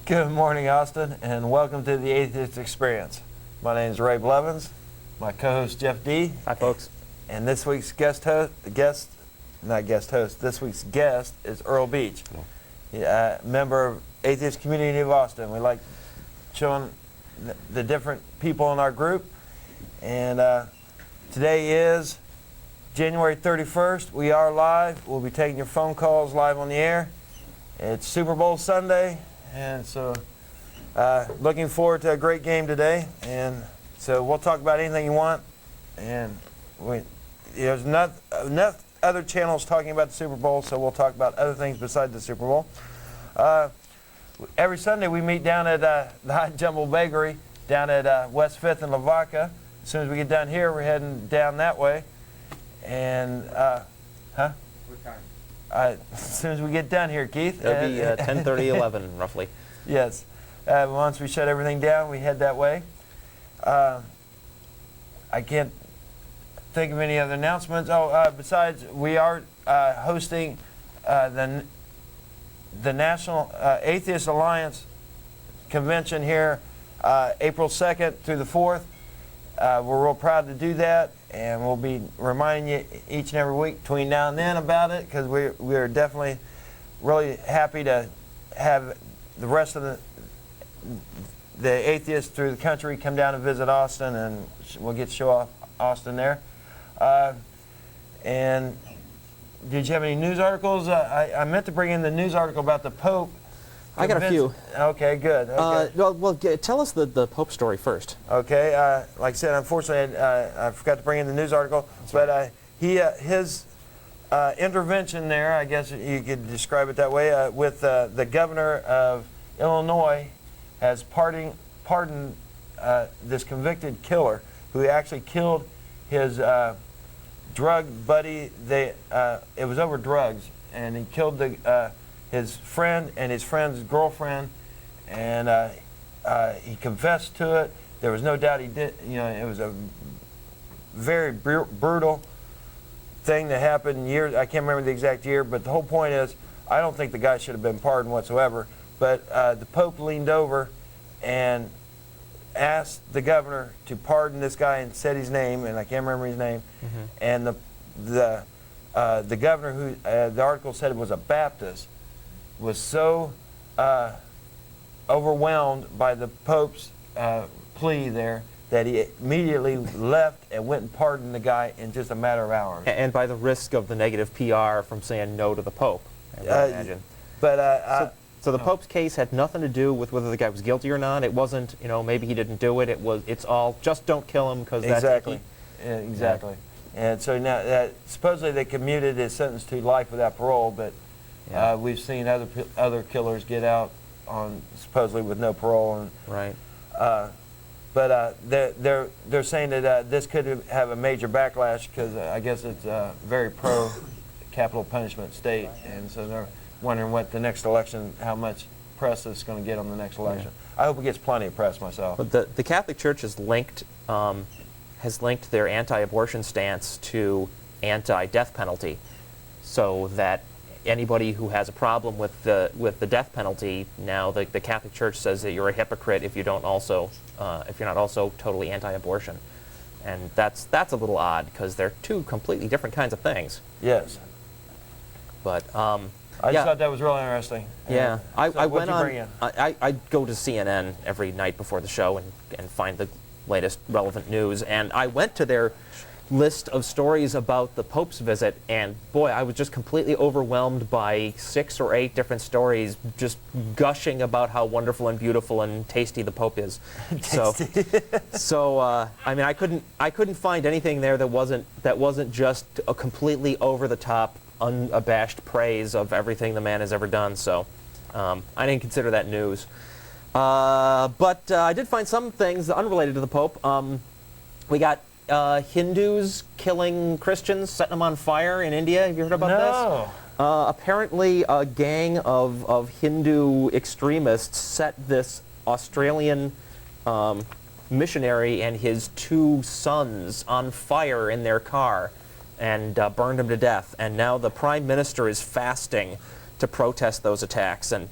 Good morning, Austin, and welcome to the Atheist Experience. My name is Ray Blevins, my co-host Jeff D. Hi, folks. And this week's guest this week's guest is Earle Beach, member of Atheist Community of Austin. We like showing the different people in our group. And today is January 31st. We are live. We'll be taking your phone calls live on the air. It's Super Bowl Sunday. And so looking forward to a great game today. And so we'll talk about anything you want. And there's enough other channels talking about the Super Bowl, so we'll talk about other things besides the Super Bowl. Every Sunday we meet down at the Hot Jumble Bakery down at West 5th and Lavaca. As soon as we get down here, we're heading down that way. And, What time? as soon as we get down here, Keith. It'll be 10:30, 11, roughly. Yes. Once we shut everything down, we head that way. I can't think of any other announcements. Besides, we are hosting the National Atheist Alliance Convention here April 2nd through the 4th. We're real proud to do that, and we'll be reminding you each and every week between now and then about it, because we're definitely really happy to have the rest of the atheists through the country come down and visit Austin, and we'll get to show off Austin there. And did you have any news articles? I meant to bring in the news article about the Pope. I got a few. Okay, good. Okay. Tell us the Pope story first. Okay, like I said, unfortunately, I forgot to bring in the news article, but his intervention there, I guess you could describe it that way, with the governor of Illinois has pardoned this convicted killer who actually killed his drug buddy. It was over drugs, and he killed his friend and his friend's girlfriend, and he confessed to it. There was no doubt he did. It was a very brutal thing that happened years. I can't remember the exact year, but the whole point is, I don't think the guy should have been pardoned whatsoever. But the Pope leaned over and asked the governor to pardon this guy and said his name, and I can't remember his name. Mm-hmm. And the governor, who the article said was a Baptist, was so overwhelmed by the Pope's plea there that he immediately left and went and pardoned the guy in just a matter of hours. And by the risk of the negative PR from saying no to the Pope, I would imagine. But so the Pope's case had nothing to do with whether the guy was guilty or not. It wasn't, maybe he didn't do it. It's all just don't kill him because that's exactly. Exactly. Yeah. And so now supposedly they commuted his sentence to life without parole, but we've seen other killers get out on supposedly with no parole. And, right. But they're saying that this could have a major backlash because I guess it's a very pro-capital punishment state, and so they're wondering what the next election, how much press it's going to get on the next election. Yeah. I hope it gets plenty of press myself. But the Catholic Church has linked their anti-abortion stance to anti-death penalty, so that anybody who has a problem with the death penalty, now the Catholic Church says that you're a hypocrite if you're not also totally anti-abortion, and that's a little odd because they're two completely different kinds of things. Yes. But I just thought that was really interesting. Yeah, I went on. I go to CNN every night before the show and find the latest relevant news, and I went to their list of stories about the Pope's visit, and boy, I was just completely overwhelmed by 6 or 8 different stories just gushing about how wonderful and beautiful and tasty the Pope is. So I mean, I couldn't find anything there that wasn't just a completely over the top, unabashed praise of everything the man has ever done. So I didn't consider that news. But I did find some things unrelated to the Pope. We got Hindus killing Christians, setting them on fire in India. Have you heard about this? Apparently, a gang of Hindu extremists set this Australian missionary and his 2 sons on fire in their car and burned them to death. And now the Prime Minister is fasting to protest those attacks. And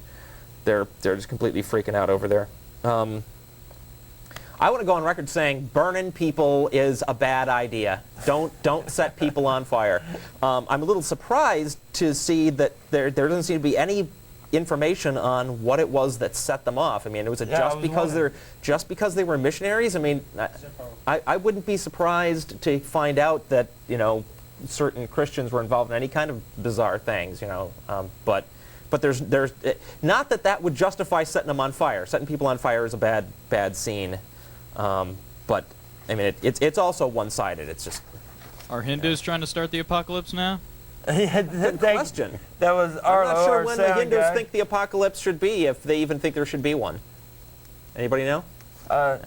they're just completely freaking out over there. I want to go on record saying burning people is a bad idea. Don't set people on fire. I'm a little surprised to see that there doesn't seem to be any information on what it was that set them off. I mean, was it just because they were missionaries? I mean, I wouldn't be surprised to find out that certain Christians were involved in any kind of bizarre things. But there's not that would justify setting them on fire. Setting people on fire is a bad scene. But I mean, it's also one-sided. It's just. Are Hindus trying to start the apocalypse now? Good question. That was Earle, I'm not sure our when the sound Hindus guy. think the apocalypse should be, if they even think there should be one. Anybody know? No.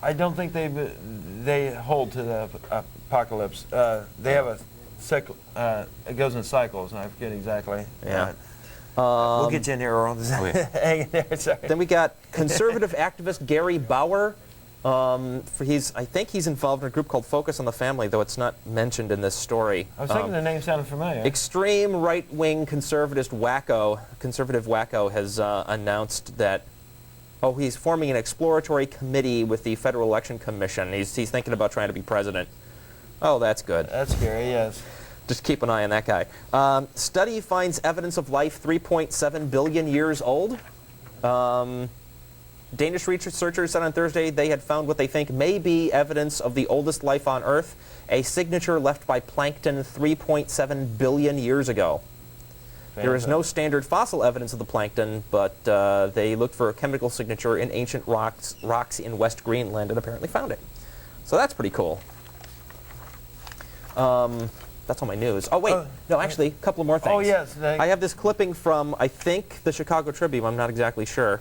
I don't think they hold to the apocalypse. They have a cycle. It goes in cycles, and I forget exactly. Yeah. We'll get you in here, Earle. Hang in there. Sorry. Then we got conservative activist Gary Bauer. I think he's involved in a group called Focus on the Family, though it's not mentioned in this story. I was thinking the name sounded familiar. Extreme right-wing conservative wacko has announced that he's forming an exploratory committee with the Federal Election Commission. He's thinking about trying to be president. Oh, that's good. That's scary, yes. Just keep an eye on that guy. Study finds evidence of life 3.7 billion years old. Danish researchers said on Thursday they had found what they think may be evidence of the oldest life on Earth, a signature left by plankton 3.7 billion years ago. There is no standard fossil evidence of the plankton, but they looked for a chemical signature in ancient rocks in West Greenland and apparently found it. So that's pretty cool. That's all my news. Oh, wait. No, actually, a couple of more things. Oh, yes. I have this clipping from, I think, the Chicago Tribune. I'm not exactly sure.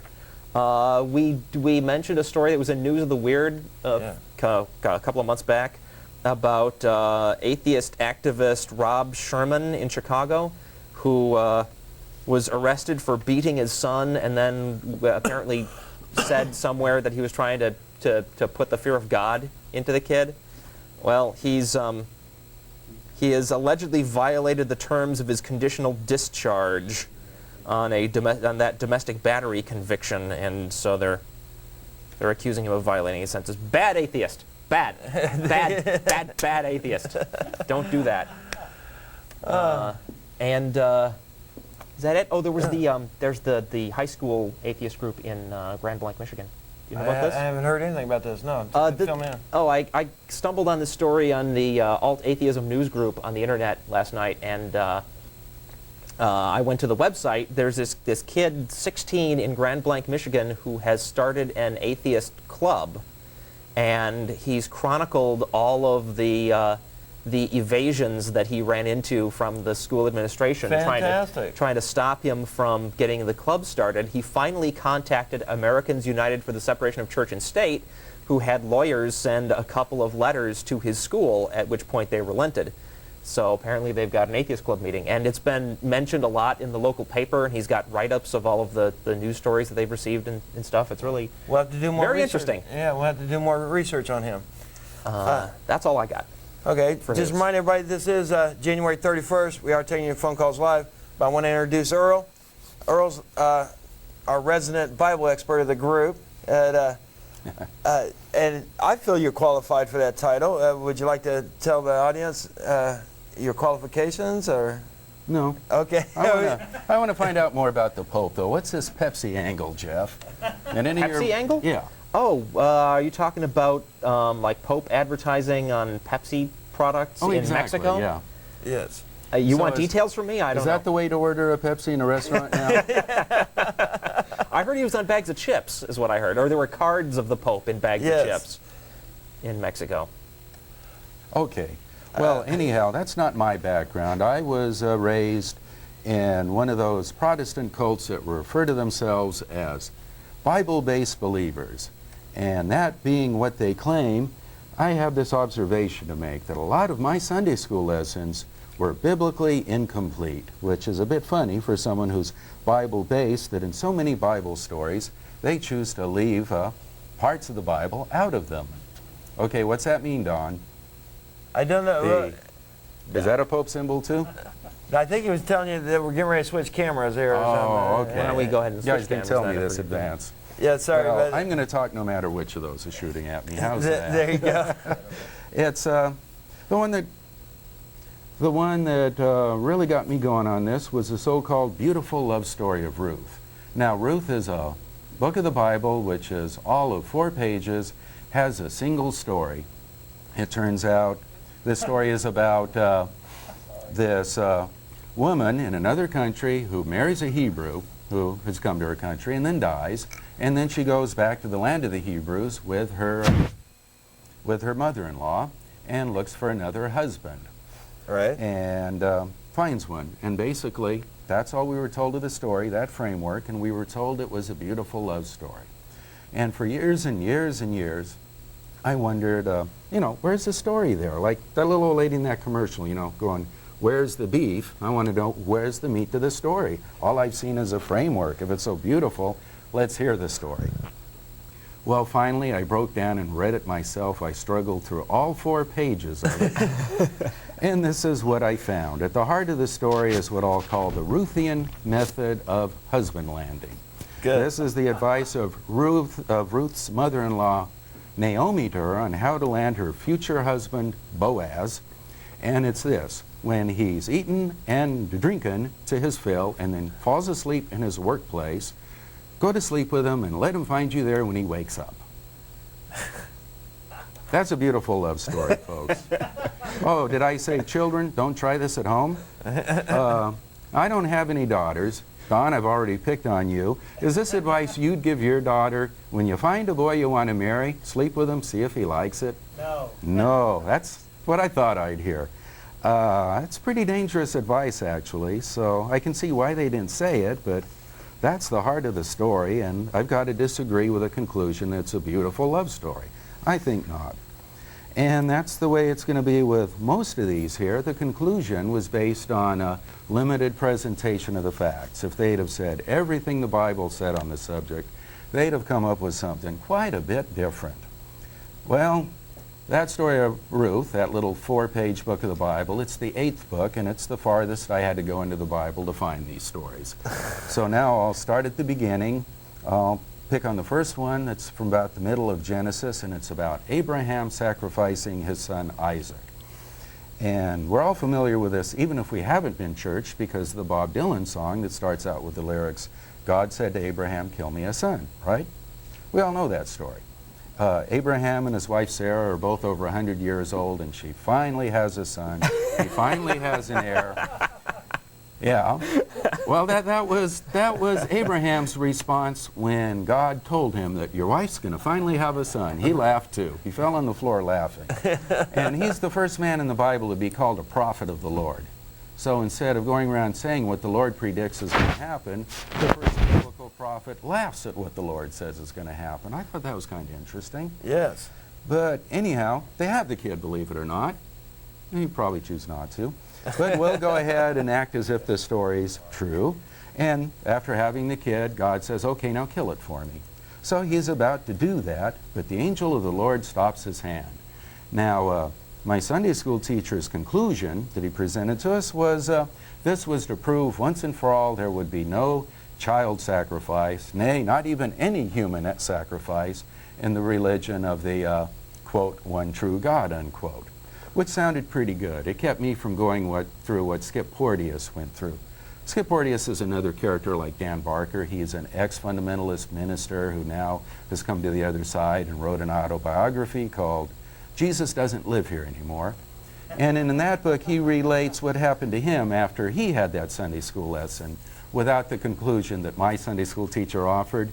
We mentioned a story that was in News of the Weird a couple of months back about atheist activist Rob Sherman in Chicago, who was arrested for beating his son and then apparently said somewhere that he was trying to put the fear of God into the kid. Well, he has allegedly violated the terms of his conditional discharge on that domestic battery conviction, and so they're accusing him of violating his sentences. Bad atheist. Bad atheist. Don't do that. Is that it? Oh, there was there's the high school atheist group in Grand Blanc, Michigan. You know about this? I haven't heard anything about this. No. Fill me in. Oh, I stumbled on this story on the Alt-Atheism news group on the internet last night, and I went to the website. There's this kid, 16, in Grand Blanc, Michigan, who has started an atheist club, and he's chronicled all of the evasions that he ran into from the school administration, trying to stop him from getting the club started. He finally contacted Americans United for the Separation of Church and State, who had lawyers send a couple of letters to his school, at which point they relented. So apparently they've got an atheist club meeting, and it's been mentioned a lot in the local paper, and he's got write-ups of all of the news stories that they've received and stuff. It's really we'll have to do more very research. interesting. Yeah, we'll have to do more research on him. That's all I got. Okay, For just news. remind everybody this is January 31st. We are taking your phone calls live, but I want to introduce Earle. Earle's our resident Bible expert of the group, and I feel you're qualified for that title. Would you like to tell the audience your qualifications, or? No. Okay. I want to find out more about the Pope, though. What's this Pepsi angle, Jeff? And Pepsi angle? Yeah. Oh, are you talking about like Pope advertising on Pepsi products in exactly, Mexico? Yeah. Yes. You So want is- details from me? I don't Is know. that the way to order a Pepsi in a restaurant now? I heard he was on bags of chips, is what I heard. Or there were cards of the Pope in bags Yes. of chips in Mexico. Okay. Well, anyhow, that's not my background. I was raised in one of those Protestant cults that refer to themselves as Bible-based believers. And that being what they claim, I have this observation to make, that a lot of my Sunday school lessons were biblically incomplete, which is a bit funny for someone who's Bible-based, that in so many Bible stories, they choose to leave parts of the Bible out of them. Okay, what's that mean, Don? I don't know. Is that a Pope symbol too? I think he was telling you that we're getting ready to switch cameras here. Or Oh, something. okay. Why don't we go ahead and You guys switch can cameras tell then me if this we- advance. Yeah, sorry, Well, but I'm going to talk no matter which of those is shooting at me. How's that? there you go. It's the one that really got me going on this was the so-called beautiful love story of Ruth. Now, Ruth is a book of the Bible which is all of 4 pages, has a single story. It turns out this story is about this woman in another country who marries a Hebrew who has come to her country and then dies, and then she goes back to the land of the Hebrews with her mother-in-law and looks for another husband Right. and finds one. And basically, that's all we were told of the story, that framework, and we were told it was a beautiful love story. And for years and years and years, I wondered, where's the story there? Like that little old lady in that commercial, going, where's the beef? I want to know, where's the meat to the story? All I've seen is a framework. If it's so beautiful, let's hear the story. Well, finally, I broke down and read it myself. I struggled through all 4 pages of it. And this is what I found. At the heart of the story is what I'll call the Ruthian method of husband landing. Good. This is the advice of Ruth's mother-in-law, Naomi, to her on how to land her future husband, Boaz. And it's this: when he's eaten and drinking to his fill and then falls asleep in his workplace, go to sleep with him and let him find you there when he wakes up. That's a beautiful love story, folks. Oh, did I say children? Don't try this at home. I don't have any daughters. Don, I've already picked on you. Is this advice you'd give your daughter? When you find a boy you want to marry, sleep with him, see if he likes it? No. No, that's what I thought I'd hear. It's pretty dangerous advice, actually, so I can see why they didn't say it, but that's the heart of the story, and I've got to disagree with the conclusion that it's a beautiful love story. I think not. And that's the way it's going to be with most of these here. The conclusion was based on a limited presentation of the facts. If they'd have said everything the Bible said on the subject, they'd have come up with something quite a bit different. Well, that story of Ruth, that little 4-page book of the Bible, it's the 8th book, and it's the farthest I had to go into the Bible to find these stories. So now I'll start at the beginning. I'll pick on the first one. That's from about the middle of Genesis, and it's about Abraham sacrificing his son Isaac. And we're all familiar with this, even if we haven't been church, because of the Bob Dylan song that starts out with the lyrics, God said to Abraham, kill me a son, right? We all know that story. Abraham and his wife Sarah are both over 100 years old, and she finally has a son. He finally has an heir. Yeah. Well, that was Abraham's response when God told him that your wife's going to finally have a son. He laughed too. He fell on the floor laughing. And he's the first man in the Bible to be called a prophet of the Lord. So instead of going around saying what the Lord predicts is going to happen, the first biblical prophet laughs at what the Lord says is going to happen. I thought that was kind of interesting. Yes. But anyhow, they have the kid, believe it or not. You probably choose not to. But we'll go ahead and act as if the story's true. And after having the kid, God says, okay, now kill it for me. So he's about to do that, but the angel of the Lord stops his hand. Now, my Sunday school teacher's conclusion that he presented to us was this was to prove once and for all there would be no child sacrifice, nay, not even any human sacrifice in the religion of the, quote, one true God, unquote, which sounded pretty good. It kept me from going through what Skip Porteous went through. Skip Porteous is another character like Dan Barker. He is an ex-fundamentalist minister who now has come to the other side and wrote an autobiography called Jesus Doesn't Live Here Anymore. And in that book, he relates what happened to him after he had that Sunday school lesson without the conclusion that my Sunday school teacher offered.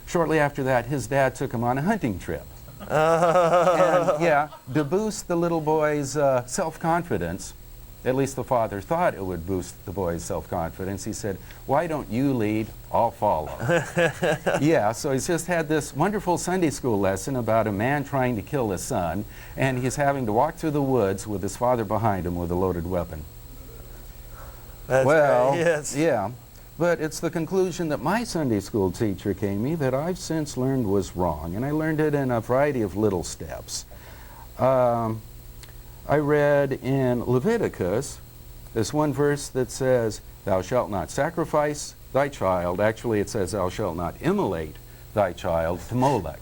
Shortly after that, his dad took him on a hunting trip. And yeah, to boost the little boy's self-confidence, at least the father thought it would boost the boy's self-confidence, he said, why don't you lead, I'll follow. Yeah, so he's just had this wonderful Sunday school lesson about a man trying to kill his son, and he's having to walk through the woods with his father behind him with a loaded weapon. That's Well, right. Yes. yeah, but it's the conclusion that my Sunday school teacher gave me that I've since learned was wrong, and I learned it in a variety of little steps. I read in Leviticus this one verse that says, thou shalt not sacrifice thy child. Actually, it says, thou shalt not immolate thy child to Molech.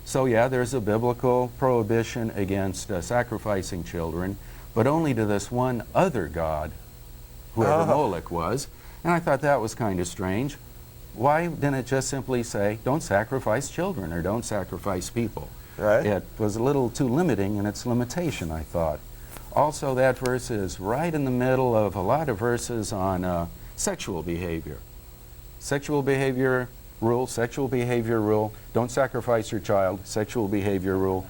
So yeah, there's a biblical prohibition against sacrificing children, but only to this one other god, whoever Molech was. And I thought that was kind of strange. Why didn't it just simply say, don't sacrifice children or don't sacrifice people? Right. It was a little too limiting in its limitation, I thought. Also, that verse is right in the middle of a lot of verses on sexual behavior. Sexual behavior rule, don't sacrifice your child, sexual behavior rule.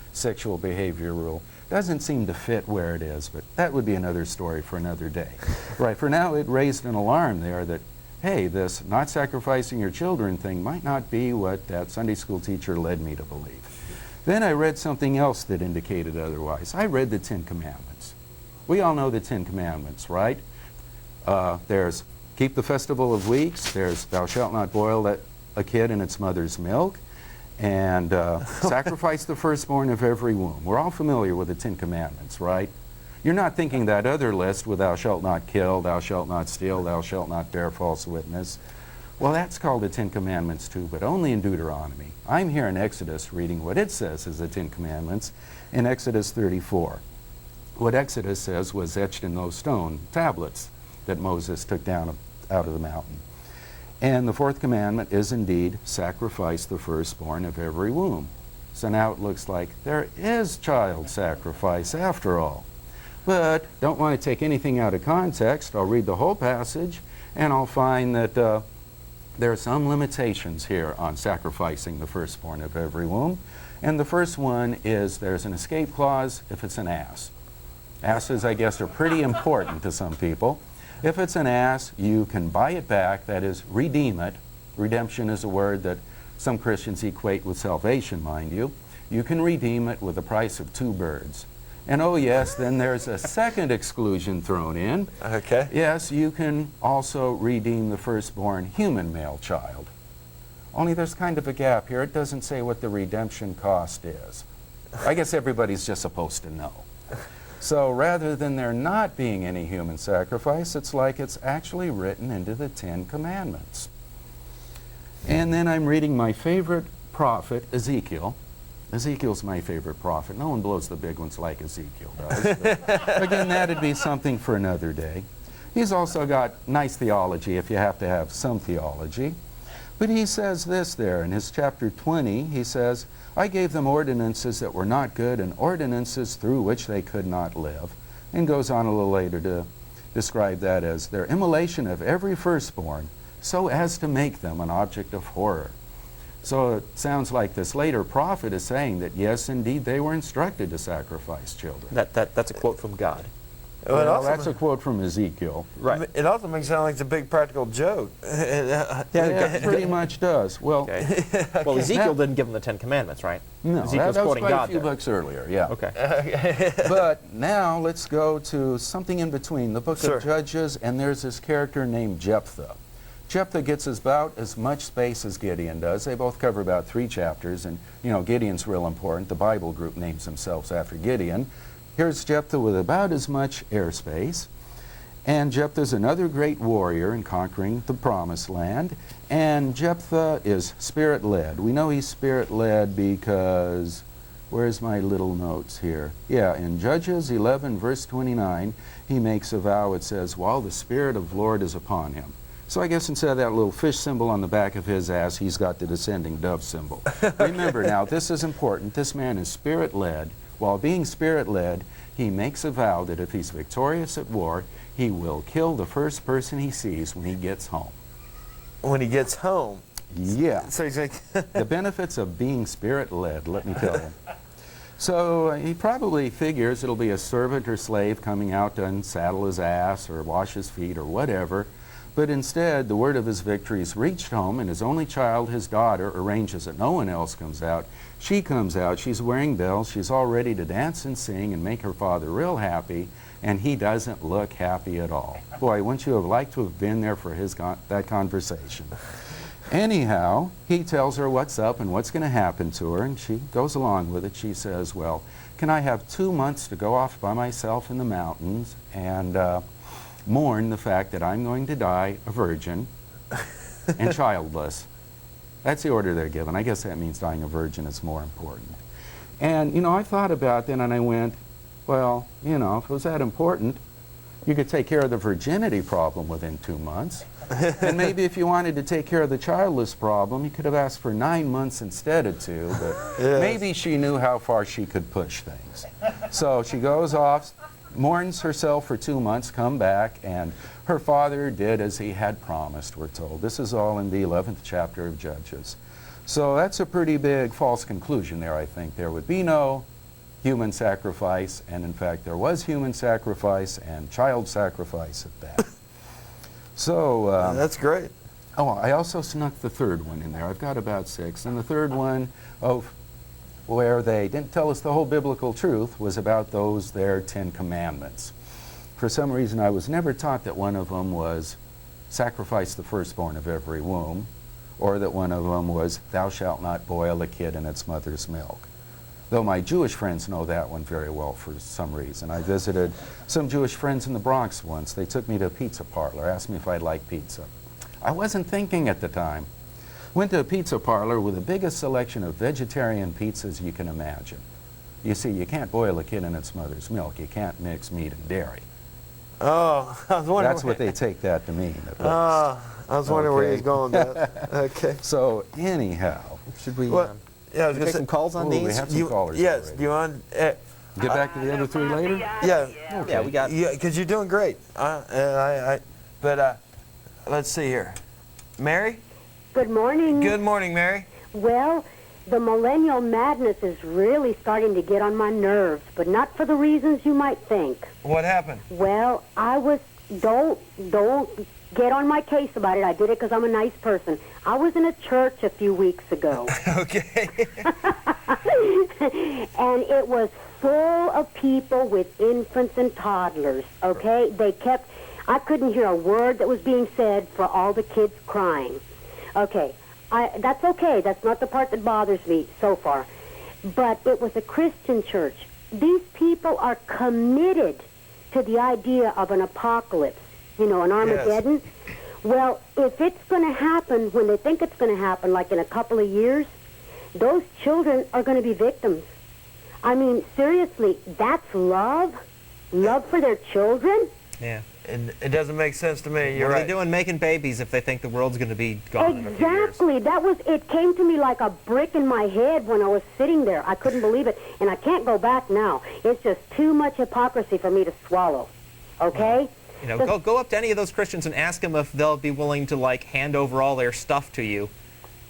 Doesn't seem to fit where it is, but that would be another story for another day. Right, for now it raised an alarm there that, hey, this not sacrificing your children thing might not be what that Sunday school teacher led me to believe. Then I read something else that indicated otherwise. I read the Ten Commandments. We all know the Ten Commandments, right? There's keep the festival of weeks, there's thou shalt not boil a kid in its mother's milk, and sacrifice the firstborn of every womb. We're all familiar with the Ten Commandments, right? You're not thinking that other list with thou shalt not kill, thou shalt not steal, thou shalt not bear false witness. Well, that's called the Ten Commandments too, but only in Deuteronomy. I'm here in Exodus reading what it says is the Ten Commandments in Exodus 34. What Exodus says was etched in those stone tablets that Moses took down out of the mountain. And the fourth commandment is indeed sacrifice the firstborn of every womb. So now it looks like there is child sacrifice after all. But don't want to take anything out of context. I'll read the whole passage and I'll find that there are some limitations here on sacrificing the firstborn of every womb. And the first one is there's an escape clause if it's an ass. Asses, I guess, are pretty important to some people. If it's an ass, you can buy it back, that is, redeem it. Redemption is a word that some Christians equate with salvation, mind you. You can redeem it with the price of 2 birds. And oh yes, then there's a second exclusion thrown in. Okay. Yes, you can also redeem the firstborn human male child. Only there's kind of a gap here. It doesn't say what the redemption cost is. I guess everybody's just supposed to know. So rather than there not being any human sacrifice, it's like it's actually written into the Ten Commandments. And then I'm reading my favorite prophet, Ezekiel. Ezekiel's my favorite prophet. No one blows the big ones like Ezekiel does. But again, that'd be something for another day. He's also got nice theology if you have to have some theology. But he says this there in his chapter 20, he says, I gave them ordinances that were not good and ordinances through which they could not live. And goes on a little later to describe that as their immolation of every firstborn so as to make them an object of horror. So it sounds like this later prophet is saying that yes, indeed, they were instructed to sacrifice children. That's a quote from God. Well, that's a quote from Ezekiel. Right. It also makes it sound like it's a big practical joke. Yeah, it pretty much does. Well, Okay. Well, Ezekiel didn't give them the Ten Commandments, right? no, Ezekiel's that was quoting quite God a few there. books earlier, yeah. Okay. But now let's go to something in between, the book Sure. of Judges, and there's this character named Jephthah. Jephthah gets about as much space as Gideon does. They both cover about 3 chapters, and you know, Gideon's real important. The Bible group names themselves after Gideon. Here's Jephthah with about as much airspace. And Jephthah's another great warrior in conquering the Promised Land. And Jephthah is spirit-led. We know he's spirit-led because, where's my little notes here? Yeah, in Judges 11, verse 29, he makes a vow. It says, while the Spirit of the Lord is upon him. So I guess instead of that little fish symbol on the back of his ass, he's got the descending dove symbol. Remember now, this is important. This man is spirit-led. While being spirit-led, he makes a vow that if he's victorious at war, he will kill the first person he sees when he gets home. When he gets home. Yeah. So he's like, The benefits of being spirit-led, let me tell you. So he probably figures it'll be a servant or slave coming out to unsaddle his ass or wash his feet or whatever. But instead, the word of his victory's reached home, and his only child, his daughter, arranges that no one else comes out. She comes out, she's wearing bells, she's all ready to dance and sing and make her father real happy, and he doesn't look happy at all. Boy, wouldn't you have liked to have been there for that conversation? Anyhow, he tells her what's up and what's going to happen to her, and she goes along with it. She says, well, can I have 2 months to go off by myself in the mountains and mourn the fact that I'm going to die a virgin and childless. That's the order they're given. I guess that means dying a virgin is more important. And, you know, I thought about that and I went, well, you know, if it was that important, you could take care of the virginity problem within 2 months. And maybe if you wanted to take care of the childless problem, you could have asked for 9 months instead of 2, but Yes. maybe she knew how far she could push things. So she goes off, mourns herself for 2 months, come back, and her father did as he had promised, we're told. This is all in the 11th chapter of Judges. So that's a pretty big false conclusion there, I think. There would be no human sacrifice, and in fact there was human sacrifice and child sacrifice at that. So, That's great. oh, I also snuck the third one in there. I've got about 6. And the third one, where they didn't tell us the whole biblical truth, was about those their 10 commandments. For some reason, I was never taught that one of them was sacrifice the firstborn of every womb, or that one of them was thou shalt not boil a kid in its mother's milk. Though my Jewish friends know that one very well for some reason. I visited some Jewish friends in the Bronx once. They took me to a pizza parlor, asked me if I'd like pizza. I wasn't thinking at the time. Went to a pizza parlor with the biggest selection of vegetarian pizzas you can imagine. You see, you can't boil a kid in its mother's milk. You can't mix meat and dairy. Oh, I was wondering. That's what they take that to mean. At least. I was wondering where Okay. he's going with that. Okay. So anyhow, Should we Well, yeah, I was take gonna some say, calls on Ooh, we these? have some callers yes. already. Do you want? Get back to the other 3 later? Yeah. Yeah, we got. Yeah, because you're doing great. Let's see here. Mary? Good morning. Good morning, Mary. Well, the millennial madness is really starting to get on my nerves, but not for the reasons you might think. What happened? Well, don't get on my case about it. I did it because I'm a nice person. I was in a church a few weeks ago, Okay. and it was full of people with infants and toddlers, okay? I couldn't hear a word that was being said for all the kids crying. Okay, that's okay. That's not the part that bothers me so far. But it was a Christian church. These people are committed to the idea of an apocalypse, you know, an Armageddon. Yes. Well, if it's going to happen when they think it's going to happen, like in a couple of years, those children are going to be victims. I mean, seriously, that's love? Love for their children? Yeah. It doesn't make sense to me. You're What are right. they doing making babies if they think the world's going to be gone in a few years? Exactly. It came to me like a brick in my head when I was sitting there. I couldn't believe it, and I can't go back now. It's just too much hypocrisy for me to swallow. Okay? You know, go up to any of those Christians and ask them if they'll be willing to, like, hand over all their stuff to you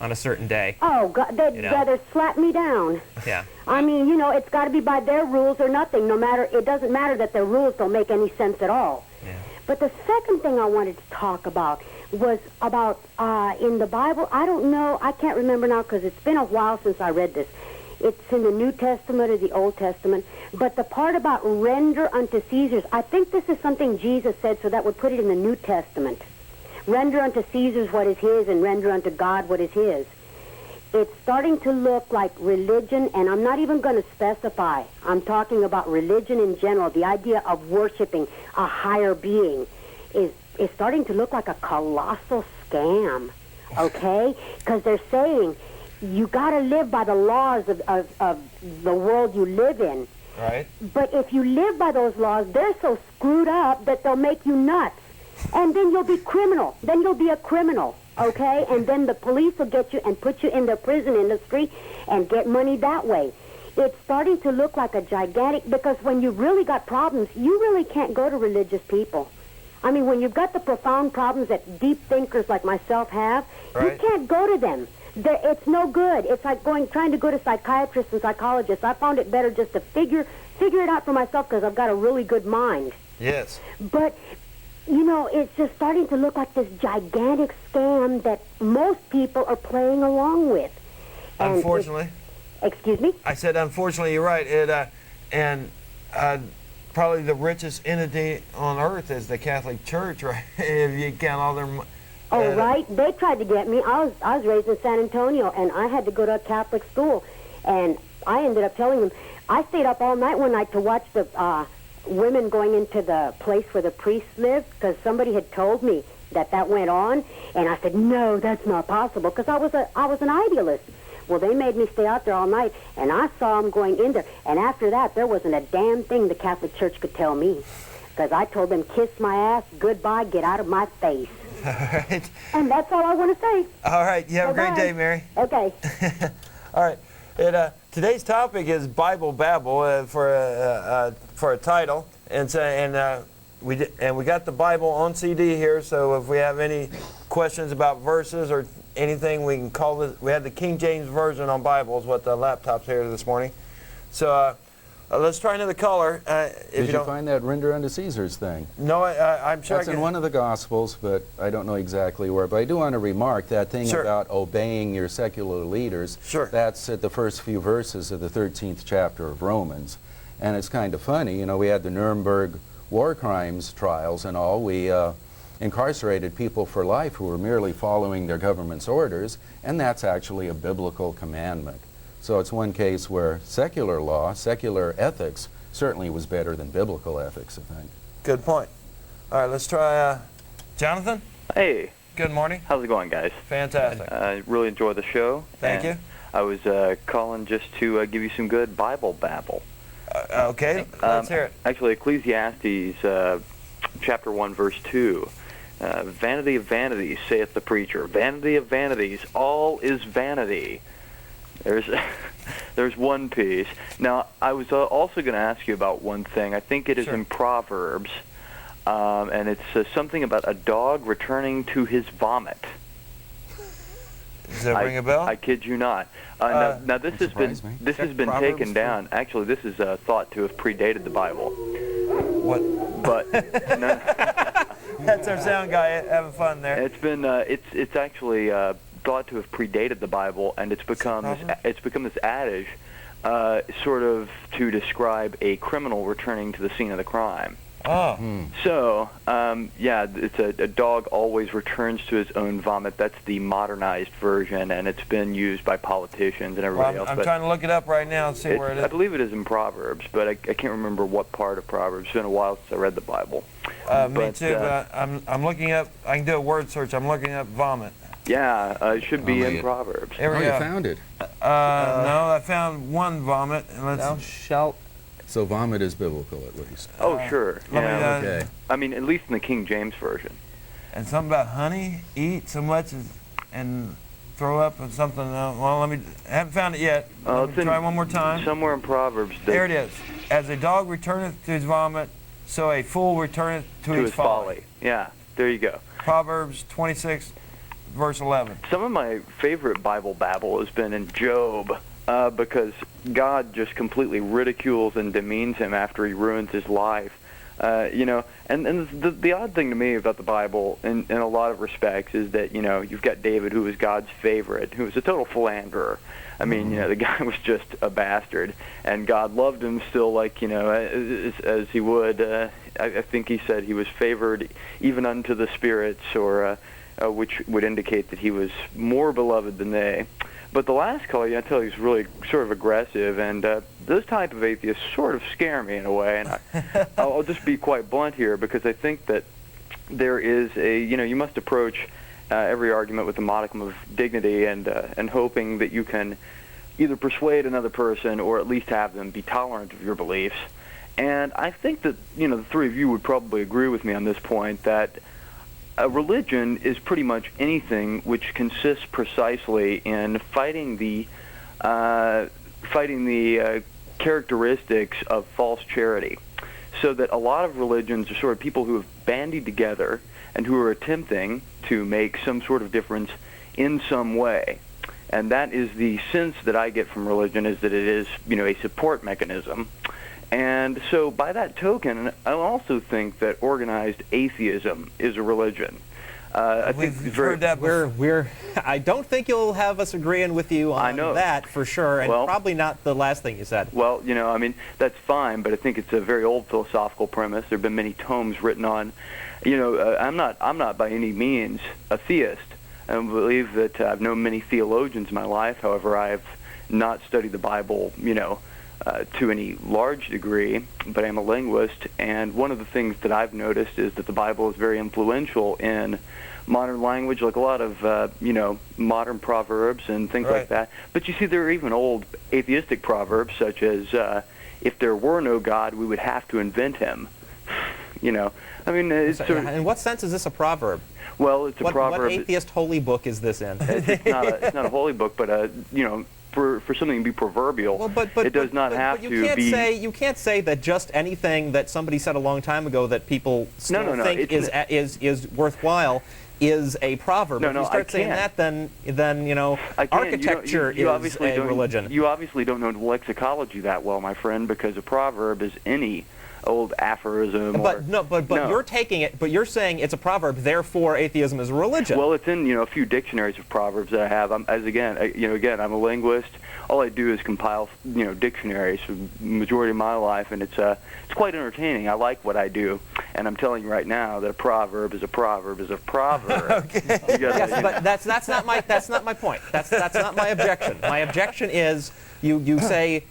on a certain day. Oh, God, they'd You know. rather slap me down. Yeah. I mean, you know, it's got to be by their rules or nothing. It doesn't matter that their rules don't make any sense at all. Yeah. But the second thing I wanted to talk about was about in the Bible. I don't know. I can't remember now because it's been a while since I read this. It's in the New Testament or the Old Testament. But the part about render unto Caesar's, I think this is something Jesus said, so that would put it in the New Testament. Render unto Caesar's what is his and render unto God what is his. It's starting to look like religion, and I'm not even going to specify. I'm talking about religion in general. The idea of worshiping a higher being is starting to look like a colossal scam, okay? Because they're saying you got to live by the laws of the world you live in. Right. But if you live by those laws, they're so screwed up that they'll make you nuts. And then you'll be criminal. Then you'll be a criminal. Okay, and then the police will get you and put you in the prison industry and get money that way. It's starting to look like a gigantic, because when you've really got problems, you really can't go to religious people. I mean, when you've got the profound problems that deep thinkers like myself have, Right. you can't go to them. It's no good. It's like trying to go to psychiatrists and psychologists. I found it better just to figure it out for myself because I've got a really good mind. Yes. But you know, it's just starting to look like this gigantic scam that most people are playing along with. And Unfortunately. Excuse me? I said, unfortunately, you're right. Probably the richest entity on earth is the Catholic Church, right? If you count all their money. Oh, right. They tried to get me. I was raised in San Antonio, and I had to go to a Catholic school. And I ended up telling them, I stayed up all night one night to watch the women going into the place where the priests lived, because somebody had told me that went on, and I said, no, that's not possible, because I was an idealist. Well, they made me stay out there all night, and I saw them going in there, and after that, there wasn't a damn thing the Catholic Church could tell me, because I told them, kiss my ass, goodbye, get out of my face. All right. And that's all I want to say. All right. You have a great Bye-bye. day, Mary. Okay. All right. Today's topic is Bible Babble for a title, and we got the Bible on CD here. So if we have any questions about verses or anything, we can call it. We have the King James Version on Bibles, what the laptop's here this morning. So let's try another caller. Did you find that render unto Caesar's thing? No, I'm sure That's in one of the Gospels, but I don't know exactly where. But I do want to remark that thing Sure. about obeying your secular leaders. Sure. That's at the first few verses of the 13th chapter of Romans. And it's kind of funny. You know, we had the Nuremberg war crimes trials and all. We incarcerated people for life who were merely following their government's orders, and that's actually a biblical commandment. So it's one case where secular law, secular ethics, certainly was better than biblical ethics, I think. Good point. All right, let's try Jonathan. Hey, Good morning. how's it going, guys? Fantastic. I really enjoy the show. Thank and you. I was calling just to give you some good Bible babble. Okay, let's hear it. Actually, Ecclesiastes chapter 1, verse 2. Vanity of vanities, saith the preacher. Vanity of vanities, all is vanity. There's one piece. Now, I was also going to ask you about one thing. I think it is Sure. in Proverbs, and it's something about a dog returning to his vomit. Does that ring a bell? I kid you not. Now this has been surprised me. this has been Proverbs taken down. Actually, this is thought to have predated the Bible. What? But no, That's our sound guy having fun there. it's been it's actually thought to have predated the Bible, and it's become this adage, sort of to describe a criminal returning to the scene of the crime. Oh. So, yeah, it's a dog always returns to his own vomit. That's the modernized version, and it's been used by politicians and Well, everybody else. I'm but trying to look it up right now and see where it I is. believe it is in Proverbs, but I can't remember what part of Proverbs. It's been a while since I read the Bible. Me but, too, but I'm looking up, I can do a word search. I'm looking up vomit. Yeah, it should be Oh, in yeah. Proverbs. Here we Oh, go. you found it. No, I found one vomit. And let's, Thou shalt. So vomit is biblical, at least. Oh, sure. let me, Yeah. Okay. I mean, at least in the King James Version. and something about honey, eat so much and throw up and something. Well, I haven't found it yet. Let It's me in- try one more time. Somewhere in Proverbs. There it is. As a dog returneth to his vomit, so a fool returneth to his folly. Yeah, there you go. Proverbs 26, verse 11. Some of my favorite Bible babble has been in Job, because God just completely ridicules and demeans him after he ruins his life. You know, and the odd thing to me about the Bible, in a lot of respects, is that, you know, you've got David, who was God's favorite, who was a total philanderer. I mean, you know, the guy was just a bastard, and God loved him still, like, you know, as he would. I think he said he was favored even unto the spirits, or which would indicate that he was more beloved than they. But the last caller, I tell you, is really sort of aggressive, and those type of atheists sort of scare me in a way. And I'll just be quite blunt here, because I think that there is you must approach every argument with a modicum of dignity, and hoping that you can either persuade another person or at least have them be tolerant of your beliefs. And I think that, the three of you would probably agree with me on this point, that a religion is pretty much anything which consists precisely in fighting the characteristics of false charity. So that a lot of religions are sort of people who have bandied together and who are attempting to make some sort of difference in some way. And that is the sense that I get from religion, is that it is, a support mechanism. And so by that token, I also think that organized atheism is a religion. I think We've heard that before. I don't think you'll have us agreeing with you on that for sure, and Well, probably not the last thing you said. Well, that's fine, but I think it's a very old philosophical premise. There have been many tomes written on, I'm not by any means a theist. I believe that I've known many theologians in my life. However, I have not studied the Bible, to any large degree, but I'm a linguist, and one of the things that I've noticed is that the Bible is very influential in modern language, like a lot of, modern proverbs and things like that. But you see, there are even old atheistic proverbs, such as, if there were no God, we would have to invent him. I mean, it's sort of, in what sense is this a proverb? well, it's a proverb. What atheist holy book is this in? It's not a holy book, but for something to be proverbial, it does not have to be. You can't say that just anything that somebody said a long time ago that people still think is worthwhile is a proverb. If you start saying that, then architecture is a religion. You obviously don't know lexicology that well, my friend, because a proverb is any old aphorism. But you're taking it. But you're saying it's a proverb. Therefore, atheism is a religion. Well, it's in a few dictionaries of proverbs that I have. I'm a linguist. All I do is compile dictionaries for the majority of my life, and it's quite entertaining. I like what I do, and I'm telling you right now that a proverb is a proverb is a proverb. Okay. Yes, but that's not my point. That's not my objection. My objection is you say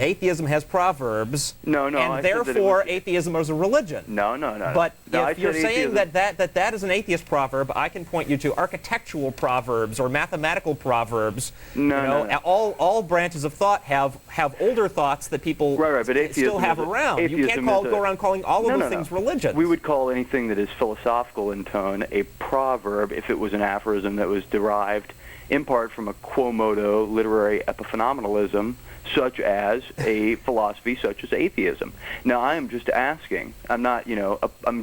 atheism has proverbs, and therefore atheism is a religion. No. But if you're saying that is an atheist proverb, I can point you to architectural proverbs or mathematical proverbs. No. All branches of thought have older thoughts that people but still have around. You can't go around calling all of those things religions. We would call anything that is philosophical in tone a proverb if it was an aphorism that was derived in part from a quo modo literary epiphenomenalism, such as a philosophy such as atheism. Now, I am just asking, I'm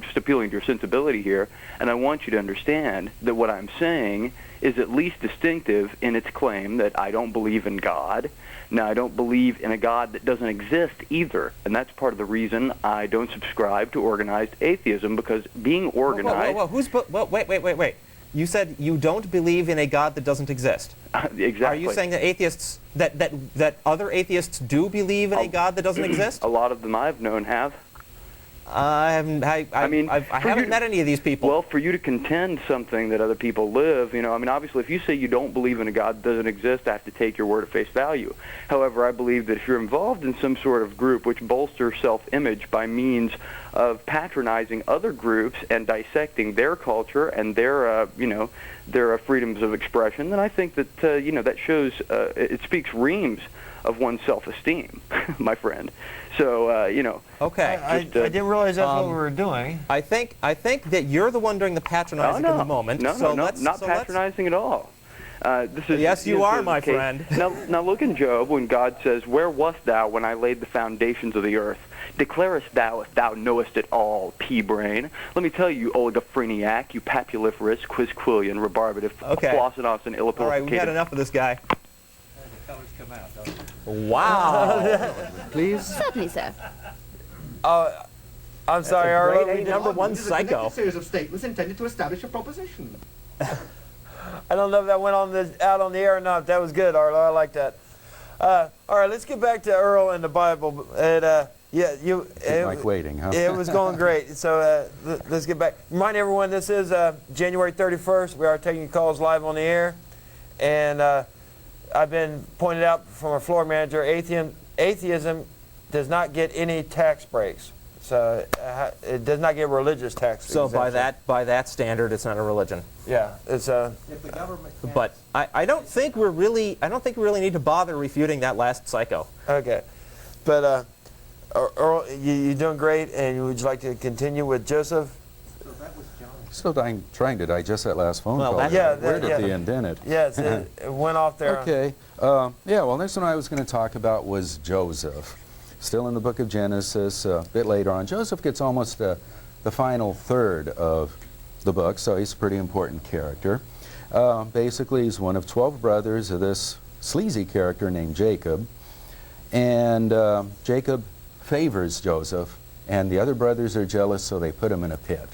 just appealing to your sensibility here, and I want you to understand that what I'm saying is at least distinctive in its claim that I don't believe in God. Now, I don't believe in a God that doesn't exist either, and that's part of the reason I don't subscribe to organized atheism, because being organized... Wait. You said you don't believe in a God that doesn't exist. Exactly. Are you saying that atheists, that other atheists do believe in a God that doesn't exist? A lot of them I've known have. I haven't met any of these people. Well, for you to contend something that other people live, obviously if you say you don't believe in a God that doesn't exist, I have to take your word at face value. However, I believe that if you're involved in some sort of group which bolsters self-image by means of patronizing other groups and dissecting their culture and their freedoms of expression, then I think that, that shows, it speaks reams of one's self-esteem, my friend. So, Okay. I didn't realize that's what we were doing. I think that you're the one doing the patronizing in the moment. Not patronizing at all. Yes, you are, my friend. Now look in Job when God says, "Where wast thou when I laid the foundations of the earth? Declarest thou if thou knowest it all, pea-brain? Let me tell you, oligophreniac, you papuliferous, quisquillian, rebarbative, flossinous, and illipoliticated." All right, we've had enough of this guy. The colors come out, don't they? Wow. Please? Certainly, sir. I'm sorry, Earle. Grade A number one This is a psycho. connected series of statements intended to establish a proposition. I don't know if that went out on the air or not. That was good, Earle. I like that. All right, let's get back to Earle and the Bible. Like waiting, huh? It was going great. So let's get back. Remind everyone, this is January 31st. We are taking calls live on the air. And I've been pointed out from our floor manager, atheism does not get any tax breaks. So it does not get religious tax. So exemption. by that standard, it's not a religion. Yeah, it's If the government can't But I don't think we really need to bother refuting that last psycho. okay. But Earle, you're doing great, and would you like to continue with Joseph? So that was John. Still trying to digest that last phone Well, call. that- Yeah, Weird that- at the yeah. end, didn't it? Yes, it went off there. Okay. Well, next one I was going to talk about was Joseph. Still in the book of Genesis, a bit later on. Joseph gets almost the final third of the book, so he's a pretty important character. Basically, he's one of 12 brothers of this sleazy character named Jacob. And Jacob favors Joseph, and the other brothers are jealous, so they put him in a pit.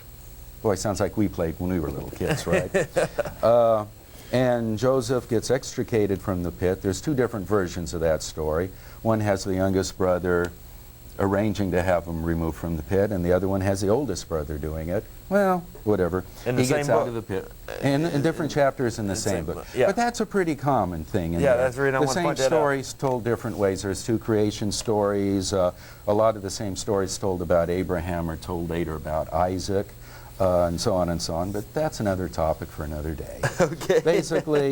Boy, sounds like we played when we were little kids, right? And Joseph gets extricated from the pit. There's two different versions of that story. One has the youngest brother arranging to have him removed from the pit, and the other one has the oldest brother doing it. Well, whatever. In the He gets same out book. of the pit. In different chapters in the same book. Yeah. But that's a pretty common thing. Yeah, that's the reason I the want to same point that out. stories told different ways. There's two creation stories. A lot of the same stories told about Abraham are told later about Isaac. And so on and so on, but that's another topic for another day. Okay. Basically,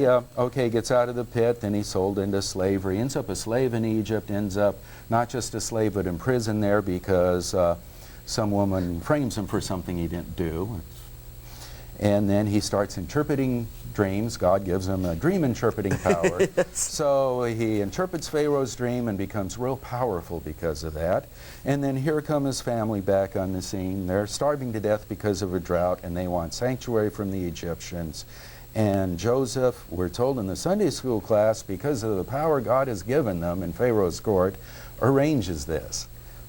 gets out of the pit, then he's sold into slavery, ends up a slave in Egypt, ends up not just a slave but in prison there because some woman frames him for something he didn't do. And then he starts interpreting dreams. God gives him a dream interpreting power. So he interprets Pharaoh's dream and becomes real powerful because of that. And then here come his family back on the scene. They're starving to death because of a drought, and they want sanctuary from the Egyptians. And Joseph, we're told in the Sunday school class, because of the power God has given them in Pharaoh's court, arranges this.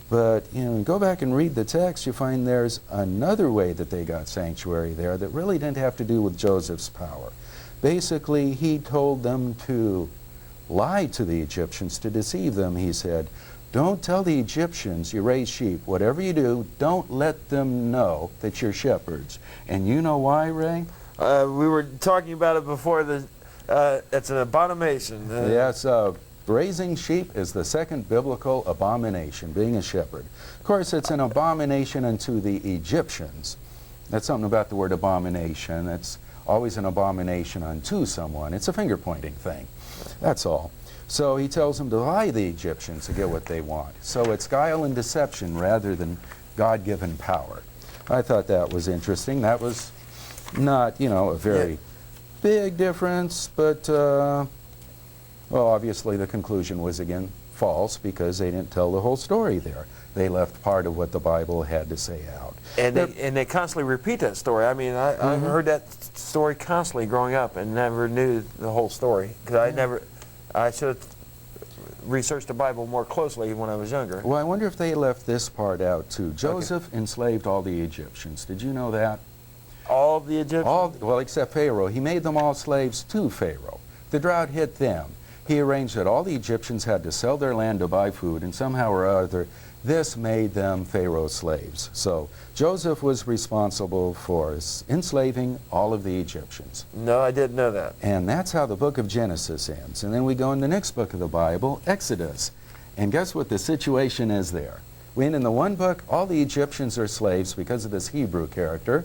But go back and read the text, you find there's another way that they got sanctuary there that really didn't have to do with Joseph's power. Basically, he told them to lie to the Egyptians, to deceive them. He said, don't tell the Egyptians you raise sheep. Whatever you do, don't let them know that you're shepherds. And you know why, Ray? We were talking about it before. It's an abomination. Yes, raising sheep is the second biblical abomination, being a shepherd. Of course, it's an abomination unto the Egyptians. That's something about the word abomination. It's always an abomination unto someone. It's a finger-pointing thing. That's all. So he tells them to lie to the Egyptians to get what they want. So it's guile and deception rather than God-given power. I thought that was interesting. That was not, a very big difference, but well, obviously the conclusion was again false because they didn't tell the whole story there. They left part of what the Bible had to say out. And they constantly repeat that story. I mean, I heard that story constantly growing up and never knew the whole story because I should have researched the Bible more closely when I was younger. Well, I wonder if they left this part out too. Joseph enslaved all the Egyptians. Did you know that? All of the Egyptians? Well, except Pharaoh. He made them all slaves to Pharaoh. The drought hit them. He arranged that all the Egyptians had to sell their land to buy food, and somehow or other, this made them Pharaoh's slaves. So Joseph was responsible for enslaving all of the Egyptians. No, I didn't know that. And that's how the book of Genesis ends. And then we go in the next book of the Bible, Exodus. And guess what the situation is there? When in the one book, all the Egyptians are slaves because of this Hebrew character.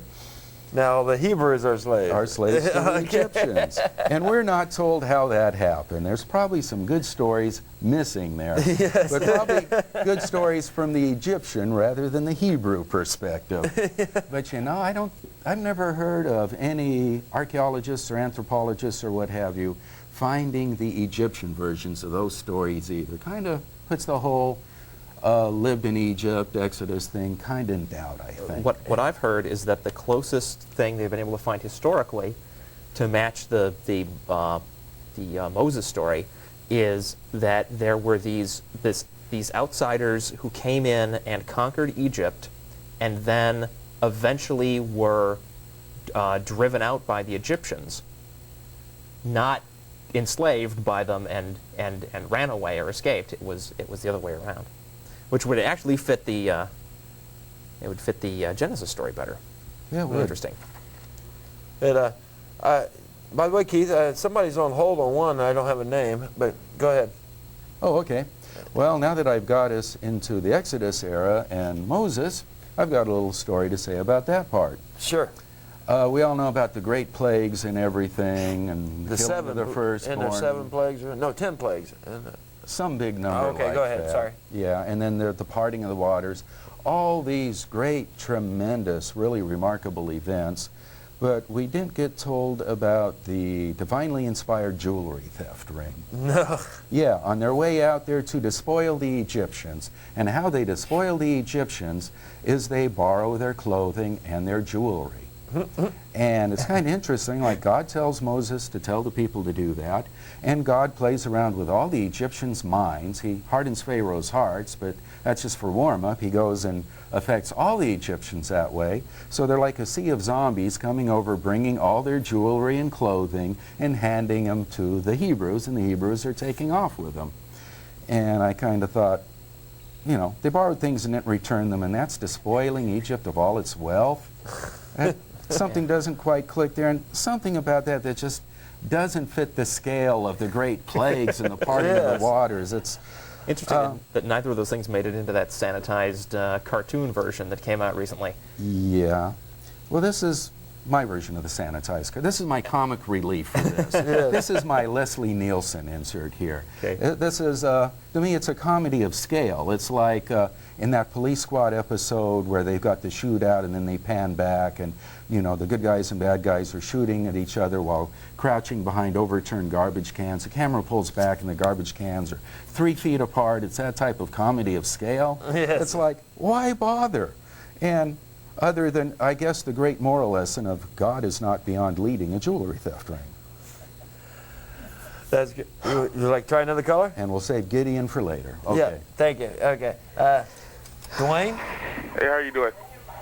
Now, the Hebrews are slaves. Are slaves to the Egyptians. And we're not told how that happened. There's probably some good stories missing there. Yes. But probably good stories from the Egyptian rather than the Hebrew perspective. But I've never heard of any archaeologists or anthropologists or what have you finding the Egyptian versions of those stories either. Kind of puts the whole lived in Egypt, Exodus thing kind of in doubt, I think. What I've heard is that the closest thing they've been able to find historically to match the Moses story is that there were these outsiders who came in and conquered Egypt and then eventually were driven out by the Egyptians, not enslaved by them and ran away or escaped. It was the other way around, which would actually fit the Genesis story better. Yeah, it Really would. interesting. By the way, Keith, somebody's on hold on one. I don't have a name, but go ahead. Oh, okay. Well, now that I've got us into the Exodus era and Moses, I've got a little story to say about that part. Sure. We all know about the great plagues and everything, and The killing seven. of the firstborn. And there's 7 plagues. No, 10 plagues. Some big number. Okay, like go ahead, that. sorry. Yeah, and then the parting of the waters. All these great, tremendous, really remarkable events, but we didn't get told about the divinely inspired jewelry theft ring. No. Yeah, on their way out there to despoil the Egyptians. And how they despoil the Egyptians is they borrow their clothing and their jewelry. And it's kind of interesting, like God tells Moses to tell the people to do that, and God plays around with all the Egyptians' minds. He hardens Pharaoh's hearts, but that's just for warm-up. He goes and affects all the Egyptians that way. So they're like a sea of zombies coming over, bringing all their jewelry and clothing and handing them to the Hebrews, and the Hebrews are taking off with them. And I kind of thought, they borrowed things and didn't return them, and that's despoiling Egypt of all its wealth. Something doesn't quite click there, and something about that just doesn't fit the scale of the great plagues and the parting of Yes. the waters. It's Interesting that neither of those things made it into that sanitized cartoon version that came out recently. yeah. Well, this is my version of the sanitized. This is my comic relief for this. This is my Leslie Nielsen insert here. Okay. This is, to me, it's a comedy of scale. It's like in that Police Squad episode where they've got the shootout and then they pan back and, the good guys and bad guys are shooting at each other while crouching behind overturned garbage cans. The camera pulls back and the garbage cans are 3 feet apart. It's that type of comedy of scale. Yes. It's like, why bother? And other than, I guess, the great moral lesson of God is not beyond leading a jewelry theft ring. That's good. You like try another color? And we'll save Gideon for later. Okay. Yeah, thank you. Okay. Dwayne? Hey, how you doing?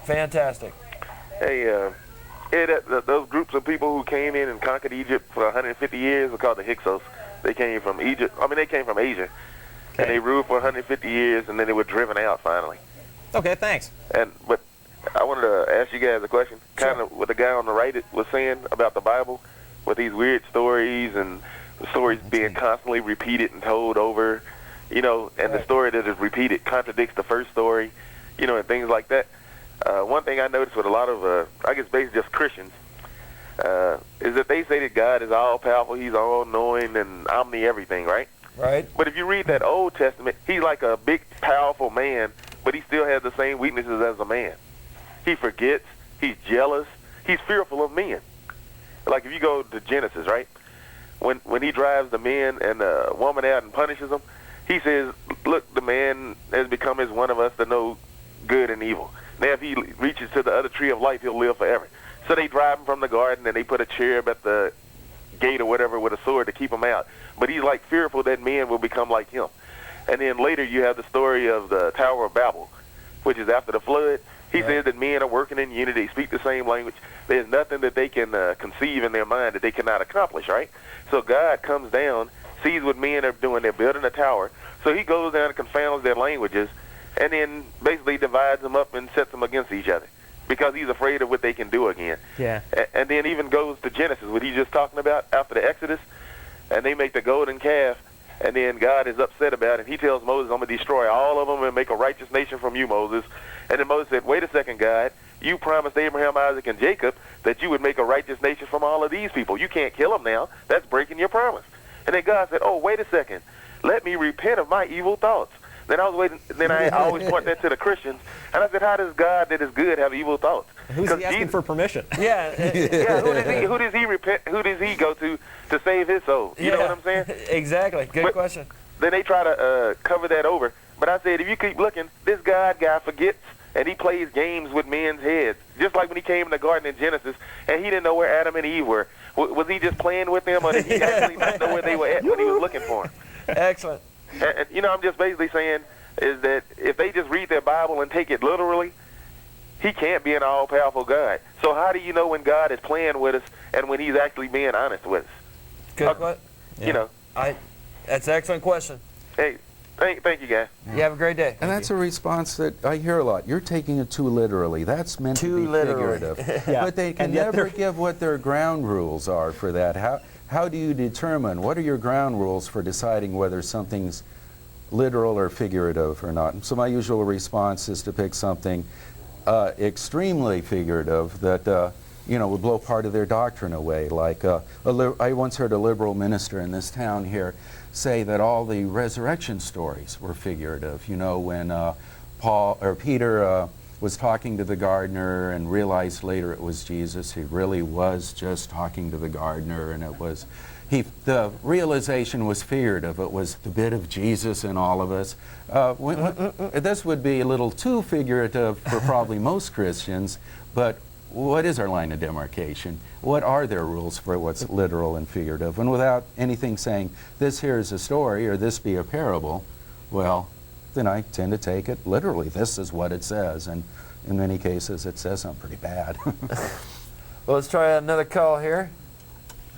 Fantastic. Hey, those groups of people who came in and conquered Egypt for 150 years were called the Hyksos. They came from Egypt. they came from Asia. Okay. And they ruled for 150 years, and then they were driven out finally. Okay, thanks. But I wanted to ask you guys a question, kind of what the guy on the right was saying about the Bible, with these weird stories and the stories being constantly repeated and told over, and the story that is repeated contradicts the first story, and things like that. One thing I noticed with a lot of, I guess basically just Christians, is that they say that God is all-powerful, he's all-knowing and omni-everything, right? Right. But if you read that Old Testament, he's like a big, powerful man, but he still has the same weaknesses as a man. He forgets, he's jealous, he's fearful of men. Like if you go to Genesis, right? When he drives the men and the woman out and punishes them, he says, look, the man has become as one of us to know good and evil. Now if he reaches to the other tree of life, he'll live forever. So they drive him from the garden and they put a cherub at the gate or whatever with a sword to keep him out. But he's like fearful that men will become like him. And then later you have the story of the Tower of Babel, which is after the flood. He says that men are working in unity, speak the same language. There's nothing that they can conceive in their mind that they cannot accomplish, right? So God comes down, sees what men are doing. They're building a tower. So he goes down and confounds their languages and then basically divides them up and sets them against each other because he's afraid of what they can do again. Yeah. And then even goes to Genesis, what he's just talking about after the Exodus, and they make the golden calf, and then God is upset about it. He tells Moses, I'm going to destroy all of them and make a righteous nation from you, Moses. And then Moses said, wait a second, God. You promised Abraham, Isaac, and Jacob that you would make a righteous nation from all of these people. You can't kill them now. That's breaking your promise. And then God said, oh, wait a second. Let me repent of my evil thoughts. Then I was waiting. Then I always point that to the Christians. And I said, how does God that is good have evil thoughts? Who's he asking for permission? Yeah. Yeah, who does he repent? Who does he go to save his soul? You know what I'm saying? Exactly. Good But- question. Then they try to cover that over. But I said, if you keep looking, this God guy forgets, and he plays games with men's heads. Just like when he came in the garden in Genesis, and he didn't know where Adam and Eve were. Was he just playing with them, or did he actually not know where they were at when he was looking for them? Excellent. And I'm just basically saying is that if they just read their Bible and take it literally, he can't be an all-powerful God. So how do you know when God is playing with us and when he's actually being honest with us? Good question. You know. That's an excellent question. Hey, thank you, guys. You have a great day. And that's a response that I hear a lot. You're taking it too literally. That's meant to be figurative. Yeah. But they can And yet never they're- give what their ground rules are for that. How do you determine, what are your ground rules for deciding whether something's literal or figurative or not? So my usual response is to pick something extremely figurative that would blow part of their doctrine away. Like I once heard a liberal minister in this town here say that all the resurrection stories were figurative. You know, when Peter was talking to the gardener and realized later it was Jesus, he really was just talking to the gardener, and it was the realization was figurative. It was the bit of Jesus in all of us. This would be a little too figurative for probably most Christians, but what is our line of demarcation? What are their rules for what's literal and figurative? And without anything saying, this here is a story or this be a parable, well, then I tend to take it literally. This is what it says. And in many cases, it says something pretty bad. Well, let's try another call here.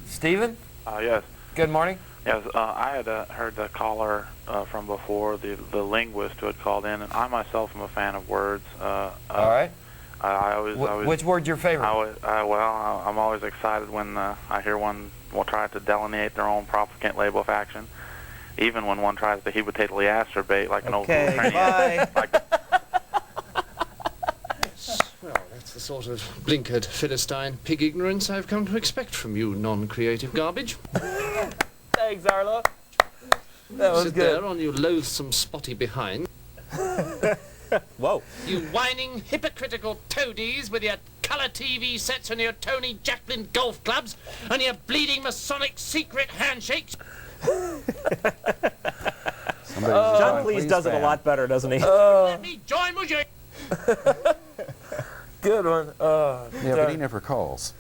Stephen? Yes. Good morning. Yes, I had heard the caller from before, the linguist who had called in, and I myself am a fan of words. All right. Which word's your favorite? I'm always excited when I hear one will try to delineate their own propagate label of action, even when one tries to hypothetically masturbate like an old Ukrainian. Bye. Well, that's the sort of blinkered, Philistine, pig ignorance I've come to expect from you non-creative garbage. Thanks, Arlo. That was Sit good. there on your loathsome spotty behind. Whoa. You whining, hypocritical toadies with your colour TV sets and your Tony Jacklin golf clubs and your bleeding Masonic secret handshakes. John Cleese does it a lot better, doesn't he? Let me join with you. Good one. Yeah, but he never calls.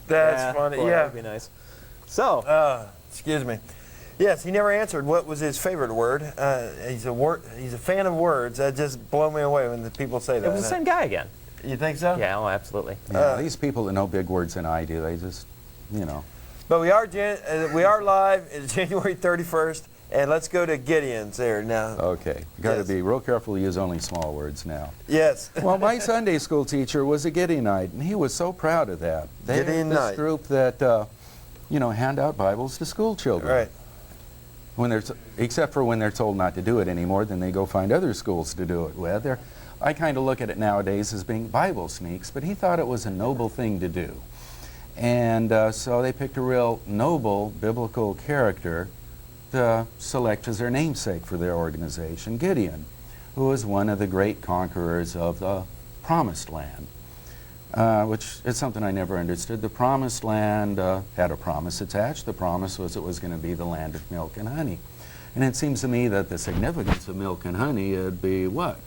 That's funny. Boy, Yeah. That would be nice. So, Excuse me. Yes, he never answered what was his favorite word. He's a fan of words. That just blow me away when the people say that. it was the same guy again. You think so? Yeah, oh, absolutely. Yeah, these people that know big words than I do, they just, you know. But we are live. It's January 31st, and let's go to Gideon's there now. Okay, you got to Yes. be real careful to use only small words now. Yes. Well, my Sunday school teacher was a Gideonite, and he was so proud of that. They're this Gideonite. group that, hand out Bibles to school children. Right. Except for when they're told not to do it anymore, then they go find other schools to do it with. I kind of look at it nowadays as being Bible sneaks, but he thought it was a noble thing to do. And so they picked a real noble biblical character to select as their namesake for their organization, Gideon, who was one of the great conquerors of the Promised Land, which is something I never understood. The Promised Land had a promise attached. The promise was it was going to be the land of milk and honey. And it seems to me that the significance of milk and honey would be what?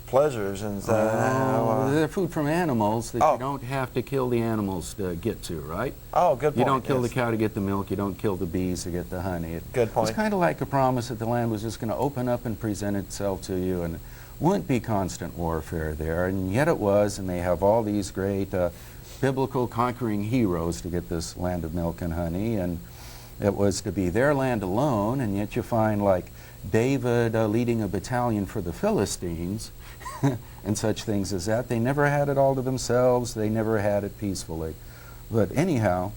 Pleasures and They're food from animals that Oh. you don't have to kill the animals to get to, right? Oh, good point. You don't kill yes. the cow to get the milk. You don't kill the bees to get the honey. Good point. It's kind of like a promise that the land was just going to open up and present itself to you, and it wouldn't be constant warfare there. And yet it was, and they have all these great biblical conquering heroes to get this land of milk and honey, and it was to be their land alone, and yet you find like David leading a battalion for the Philistines and such things as that. They never had it all to themselves. They never had it peacefully. But anyhow,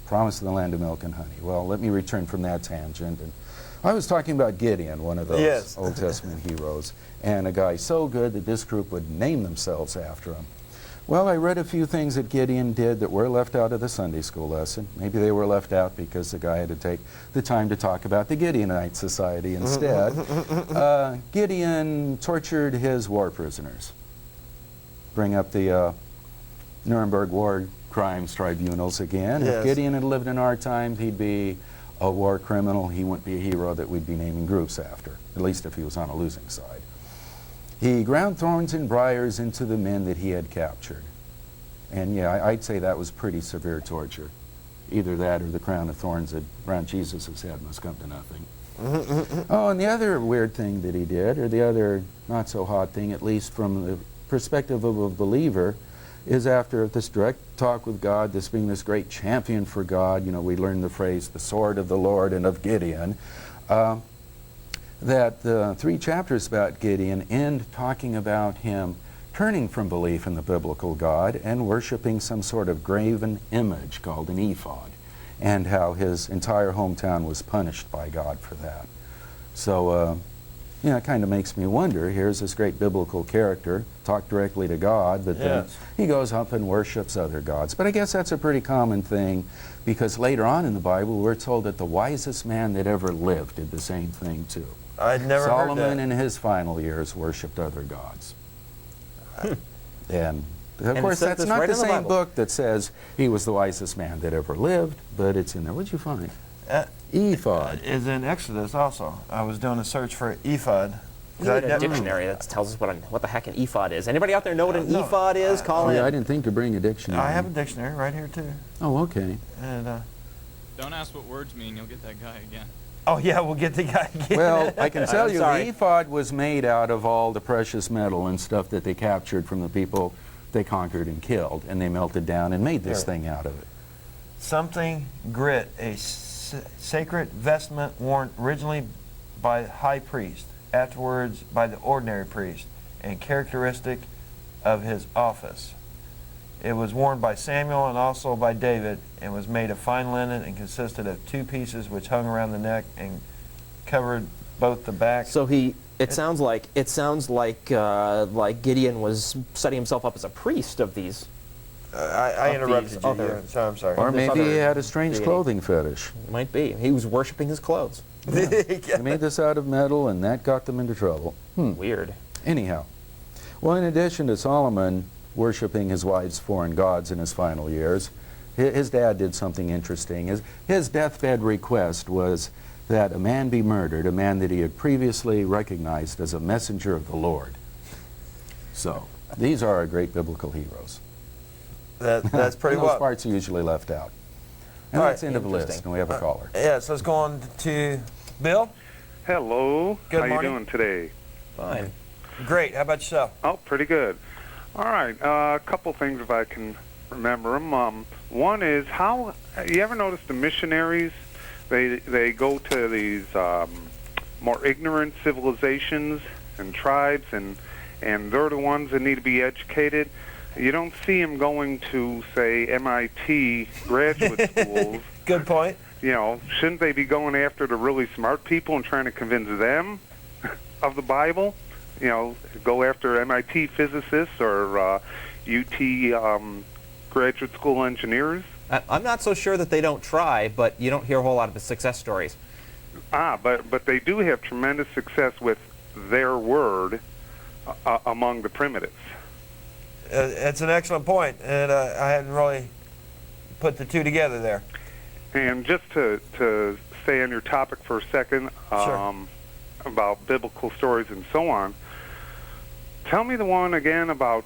promise of the land of milk and honey. Well, let me return from that tangent. And I was talking about Gideon, one of those Yes. Old Testament heroes, and a guy so good that this group would name themselves after him. Well, I read a few things that Gideon did that were left out of the Sunday school lesson. Maybe they were left out because the guy had to take the time to talk about the Gideonite Society instead. Gideon tortured his war prisoners. Bring up the Nuremberg War Crimes Tribunals again. Yes. If Gideon had lived in our time, he'd be a war criminal. He wouldn't be a hero that we'd be naming groups after, at least if he was on a losing side. He ground thorns and briars into the men that he had captured. And yeah, I'd say that was pretty severe torture. Either that or the crown of thorns that around Jesus' head must come to nothing. Oh, and the other weird thing that he did, or the other not so hot thing, at least from the perspective of a believer, is after this direct talk with God, this being this great champion for God, we learned the phrase, the sword of the Lord and of Gideon, that the 3 chapters about Gideon end talking about him turning from belief in the biblical God and worshiping some sort of graven image called an ephod, and how his entire hometown was punished by God for that. So, it kind of makes me wonder, here's this great biblical character, talk directly to God, but then he goes up and worships other gods. But I guess that's a pretty common thing, because later on in the Bible, we're told that the wisest man that ever lived did the same thing too. I'd never Solomon heard that. in his final years worshipped other gods. And of And it course, says that's this not right the in the same Bible. book that says he was the wisest man that ever lived, but it's in there. What'd you find? Ephod. Is in Exodus also. I was doing a search for ephod. We need a dictionary that tells us what the heck an ephod is. Anybody out there know what an No. ephod is? Call Oh, in. yeah, I didn't think to bring a dictionary. I have a dictionary right here too. Oh, okay. And Don't ask what words mean. You'll get that guy again. oh yeah, we'll get the guy again. Well, I can tell I'm you sorry. the ephod was made out of all the precious metal and stuff that they captured from the people they conquered and killed, and they melted down and made this thing out of it. Something grit, a sacred vestment worn originally by the high priest, afterwards by the ordinary priest, and characteristic of his office. It was worn by Samuel and also by David, and was made of fine linen and consisted of 2 pieces which hung around the neck and covered both the back. So it sounds like Gideon was setting himself up as a priest of these. I interrupted you. other- Yeah, so I'm sorry. Or This maybe he other had a strange deity. clothing fetish. Might be. He was worshiping his clothes. He made this out of metal, and that got them into trouble. Weird. Anyhow, well, in addition to Solomon worshiping his wife's foreign gods in his final years, his dad did something interesting. His deathbed request was that a man be murdered, a man that he had previously recognized as a messenger of the Lord. So, these are our great biblical heroes. That's pretty And those well. parts are usually left out. And All that's the right, end of the list, interesting. and we have a caller. Yes, let's go on to Bill. Hello. Good How you morning. doing today? Fine. Great. How about yourself? Oh, pretty good. All right. A couple things if I can remember them. One is how you ever notice the missionaries? They go to these more ignorant civilizations and tribes, and they're the ones that need to be educated. You don't see them going to, say, MIT graduate schools. Good point. You know, shouldn't they be going after the really smart people and trying to convince them of the Bible? You know, go after MIT physicists or UT graduate school engineers? I'm not so sure that they don't try, but you don't hear a whole lot of the success stories. But they do have tremendous success with their word among the primitives. It's an excellent point, and I hadn't really put the two together there. And just to stay on your topic for a second, Sure. about biblical stories and so on, tell me the one again about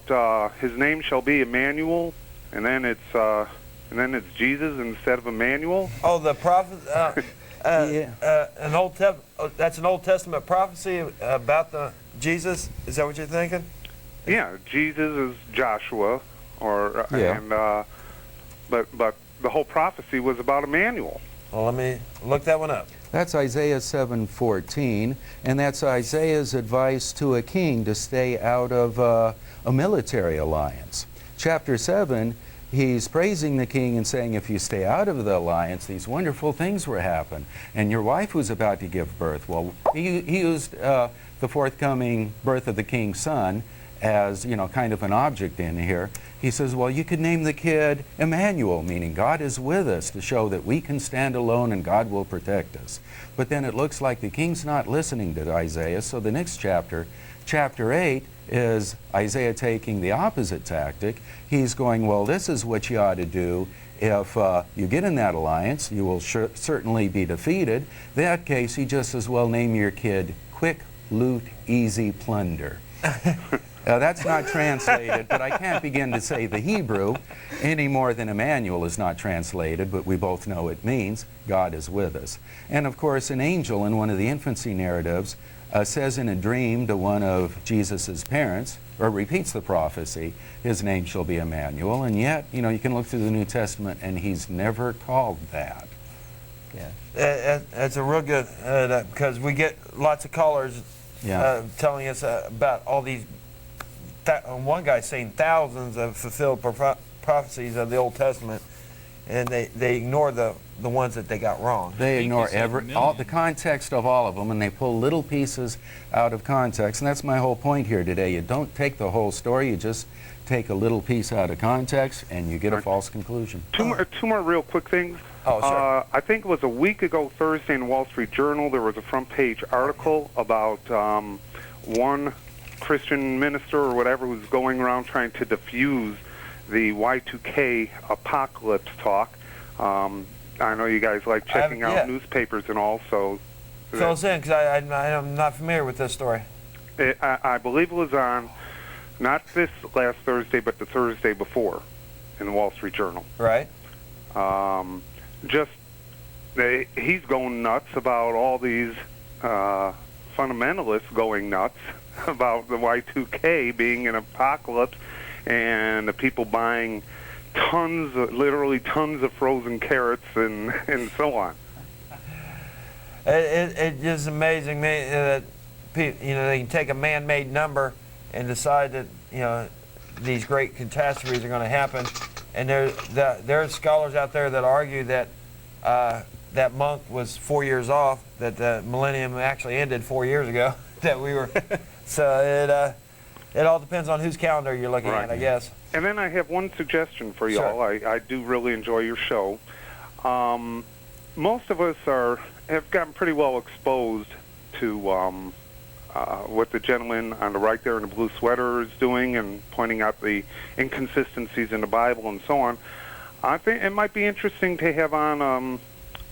his name shall be Emmanuel, and then it's Jesus instead of Emmanuel. Oh, the prophet. That's an Old Testament prophecy about the Jesus. Is that what you're thinking? Yeah, Jesus is Joshua, or Yeah. and but the whole prophecy was about Emmanuel. Well, let me look that one up. That's Isaiah 7:14, and that's Isaiah's advice to a king to stay out of a military alliance. Chapter 7, he's praising the king and saying, if you stay out of the alliance, these wonderful things will happen. And your wife was about to give birth. Well, he used the forthcoming birth of the king's son as, you know, kind of an object in here. He says, well, you could name the kid Emmanuel, meaning God is with us, to show that we can stand alone and God will protect us. But then it looks like the king's not listening to Isaiah, so the next chapter, chapter 8, is Isaiah taking the opposite tactic. He's going, well, this is what you ought to do. If you get in that alliance, you will certainly be defeated. In that case, he just as well name your kid Quick, Loot, Easy, Plunder. That's not translated, but I can't begin to say the Hebrew any more than Emmanuel is not translated, but we both know it means God is with us. And of course, an angel in one of the infancy narratives says in a dream to one of Jesus' parents, or repeats the prophecy, his name shall be Emmanuel, and yet, you know, you can look through the New Testament and he's never called that. Yeah. That's a real good, because we get lots of callers telling us about all these, one guy saying thousands of fulfilled prophecies of the Old Testament, and they ignore the ones that they got wrong. They ignore you said all the context of all of them, and they pull little pieces out of context. And that's my whole point here today. You don't take the whole story, you just take a little piece out of context, and you get a false conclusion. Two more real quick things. Oh, sure. I think it was a week ago Thursday in the Wall Street Journal, there was a front page article about one Christian minister or whatever who's going around trying to diffuse the Y2K apocalypse talk. I know you guys like checking out newspapers and all, so... Fill us in, because I'm not familiar with this story. I believe it was on, not this last Thursday, but the Thursday before in the Wall Street Journal. Right. He's going nuts about all these fundamentalists going nuts about the Y2K being an apocalypse and the people buying literally tons of frozen carrots and so on. It is amazing me that they can take a man-made number and decide that these great catastrophes are going to happen, and there are scholars out there that argue that that monk was 4 years off, that the millennium actually ended 4 years ago. That we were, so it all depends on whose calendar you're looking at, I guess. And then I have one suggestion for y'all. Sure. I do really enjoy your show. Most of us have gotten pretty well exposed to what the gentleman on the right there in the blue sweater is doing and pointing out the inconsistencies in the Bible and so on. I think it might be interesting to have on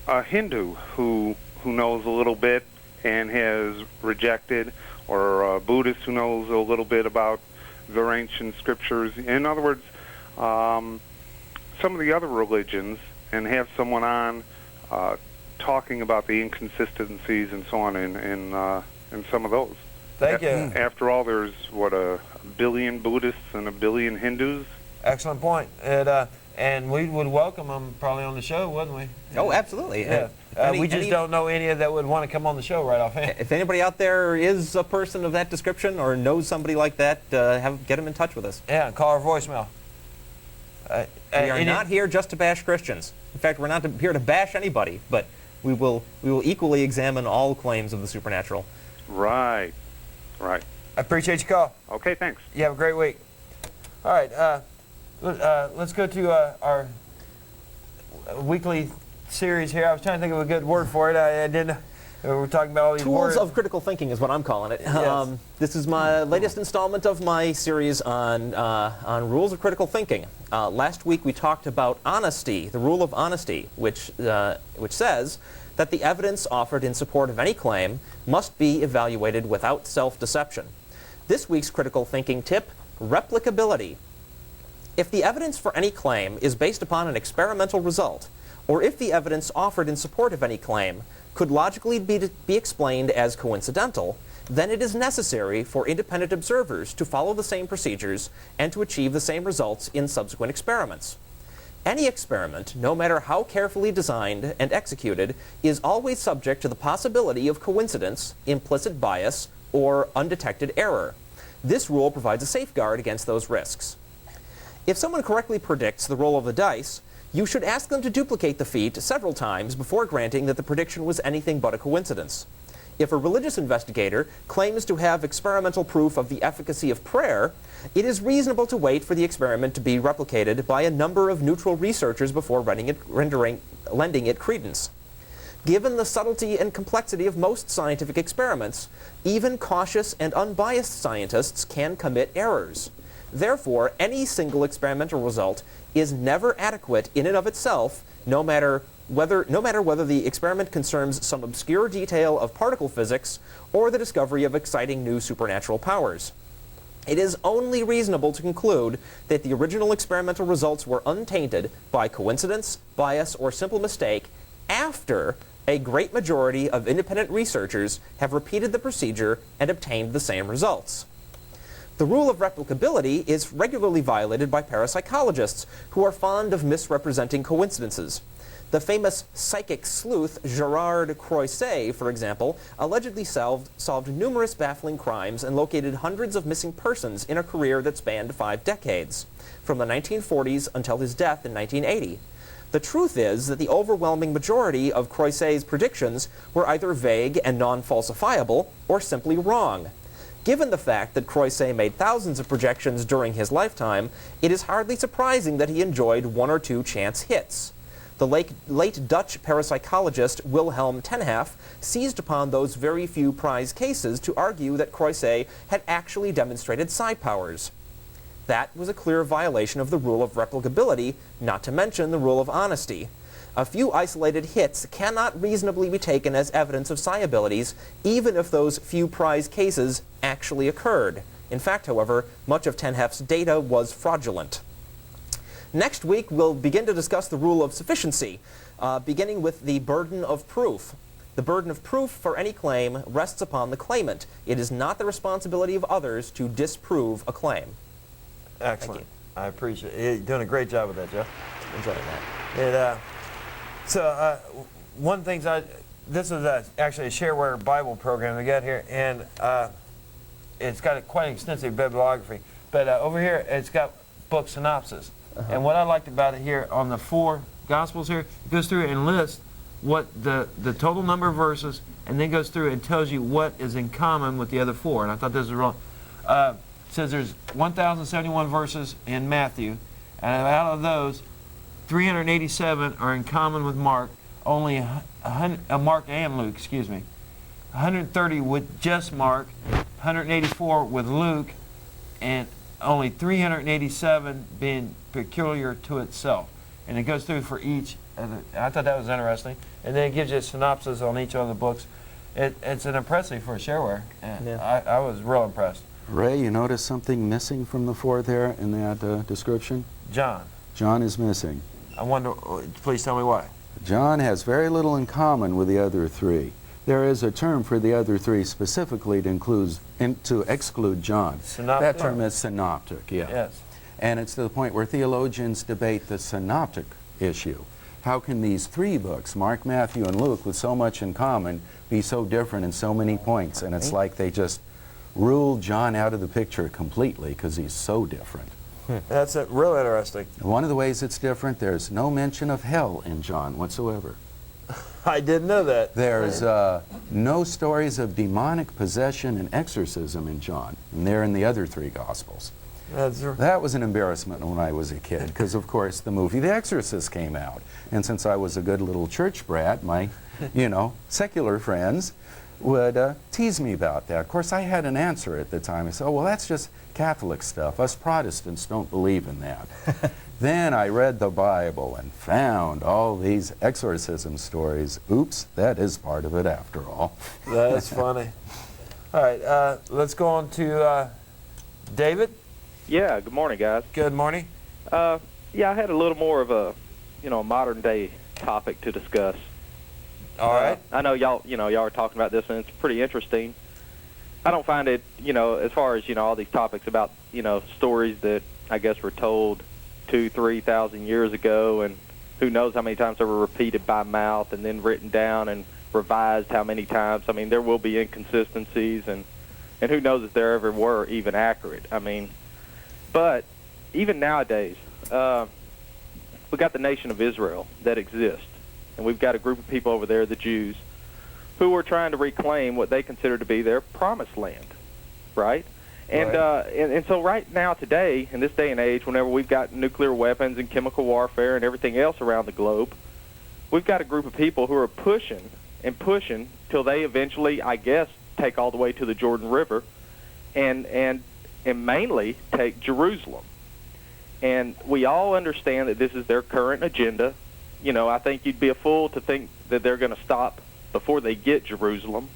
a Hindu who knows a little bit and has rejected, or a Buddhist who knows a little bit about their ancient scriptures. In other words, some of the other religions, and have someone on talking about the inconsistencies and so on in some of those. Thank you. After all, there's, a billion Buddhists and a billion Hindus? Excellent point. And we would welcome them probably on the show, wouldn't we? Oh, absolutely. Yeah. We just don't know any that would want to come on the show right offhand. If anybody out there is a person of that description or knows somebody like that, get them in touch with us. Yeah, call our voicemail. We are not here just to bash Christians. In fact, we're not here to bash anybody, but we will equally examine all claims of the supernatural. Right. I appreciate your call. Okay, thanks. You have a great week. All right, let's go to our weekly series here. I was trying to think of a good word for it. I didn't. We're talking about all these Tools words. of critical thinking is what I'm calling it. Yes. This is my latest installment of my series on rules of critical thinking. Last week we talked about honesty, the rule of honesty, which says that the evidence offered in support of any claim must be evaluated without self-deception. This week's critical thinking tip: replicability. If the evidence for any claim is based upon an experimental result, or if the evidence offered in support of any claim could logically be explained as coincidental, then it is necessary for independent observers to follow the same procedures and to achieve the same results in subsequent experiments. Any experiment, no matter how carefully designed and executed, is always subject to the possibility of coincidence, implicit bias, or undetected error. This rule provides a safeguard against those risks. If someone correctly predicts the roll of the dice, you should ask them to duplicate the feat several times before granting that the prediction was anything but a coincidence. If a religious investigator claims to have experimental proof of the efficacy of prayer, it is reasonable to wait for the experiment to be replicated by a number of neutral researchers before lending it credence. Given the subtlety and complexity of most scientific experiments, even cautious and unbiased scientists can commit errors. Therefore, any single experimental result is never adequate in and of itself, no matter whether the experiment concerns some obscure detail of particle physics or the discovery of exciting new supernatural powers. It is only reasonable to conclude that the original experimental results were untainted by coincidence, bias, or simple mistake after a great majority of independent researchers have repeated the procedure and obtained the same results. The rule of replicability is regularly violated by parapsychologists who are fond of misrepresenting coincidences. The famous psychic sleuth Gerard Croiset, for example, allegedly solved numerous baffling crimes and located hundreds of missing persons in a career that spanned 5 decades, from the 1940s until his death in 1980. The truth is that the overwhelming majority of Croiset's predictions were either vague and non-falsifiable or simply wrong. Given the fact that Croiset made thousands of projections during his lifetime, it is hardly surprising that he enjoyed 1 or 2 chance hits. The late Dutch parapsychologist Wilhelm Tenhaf seized upon those very few prize cases to argue that Croiset had actually demonstrated psi powers. That was a clear violation of the rule of replicability, not to mention the rule of honesty. A few isolated hits cannot reasonably be taken as evidence of psi abilities, even if those few prize cases actually occurred. In fact, however, much of Tenhaf's data was fraudulent. Next week, we'll begin to discuss the rule of sufficiency, beginning with the burden of proof. The burden of proof for any claim rests upon the claimant. It is not the responsibility of others to disprove a claim. Excellent. I appreciate it. You're doing a great job with that, Jeff. Enjoying that. So one of the things this is actually a shareware Bible program they got here, and it's got quite an extensive bibliography. But over here, it's got book synopsis. And what I liked about it here on the 4 Gospels here, it goes through and lists what the total number of verses, and then goes through and tells you what is in common with the other 4. And I thought this was wrong. It says there's 1,071 verses in Matthew, and out of those, 387 are in common with Mark, only Mark and Luke, excuse me. 130 with just Mark, 184 with Luke, and only 387 being peculiar to itself. And it goes through for each. I thought that was interesting. And then it gives you a synopsis on each of the books. It's an impressive for a shareware. Yeah. I was real impressed. Ray, you notice something missing from the 4 there in that description? John. John is missing. I wonder, please tell me why. John has very little in common with the other 3. There is a term for the other 3 specifically to exclude John. Synoptic? That term is synoptic, yeah. Yes. And it's to the point where theologians debate the synoptic issue. How can these 3 books, Mark, Matthew, and Luke, with so much in common, be so different in so many points? And it's like they just ruled John out of the picture completely because he's so different. That's real interesting. One of the ways it's different, there's no mention of hell in John whatsoever. I didn't know that. There's no stories of demonic possession and exorcism in John, and they're in the other 3 Gospels. That was an embarrassment when I was a kid, because of course the movie The Exorcist came out, and since I was a good little church brat, my, secular friends would tease me about that. Of course, I had an answer at the time. I said, oh, well, that's just Catholic stuff. Us Protestants don't believe in that. Then I read the Bible and found all these exorcism stories. Oops, that is part of it after all. That's funny. All right, let's go on to David. Yeah, good morning, guys. Good morning. Yeah, I had a little more of a, modern day topic to discuss. All right. I know y'all are talking about this, and it's pretty interesting. I don't find it, as far as, all these topics about, stories that I guess were told 2,000-3,000 years ago, and who knows how many times they were repeated by mouth and then written down and revised how many times. I mean, there will be inconsistencies, and who knows if there ever were even accurate. I mean, but even nowadays, we got the nation of Israel that exists, and we've got a group of people over there, the Jews, who are trying to reclaim what they consider to be their promised land, right? And, and so right now, today, in this day and age, whenever we've got nuclear weapons and chemical warfare and everything else around the globe, we've got a group of people who are pushing and pushing till they eventually, I guess, take all the way to the Jordan River and mainly take Jerusalem. And we all understand that this is their current agenda. I think you'd be a fool to think that they're going to stop before they get Jerusalem.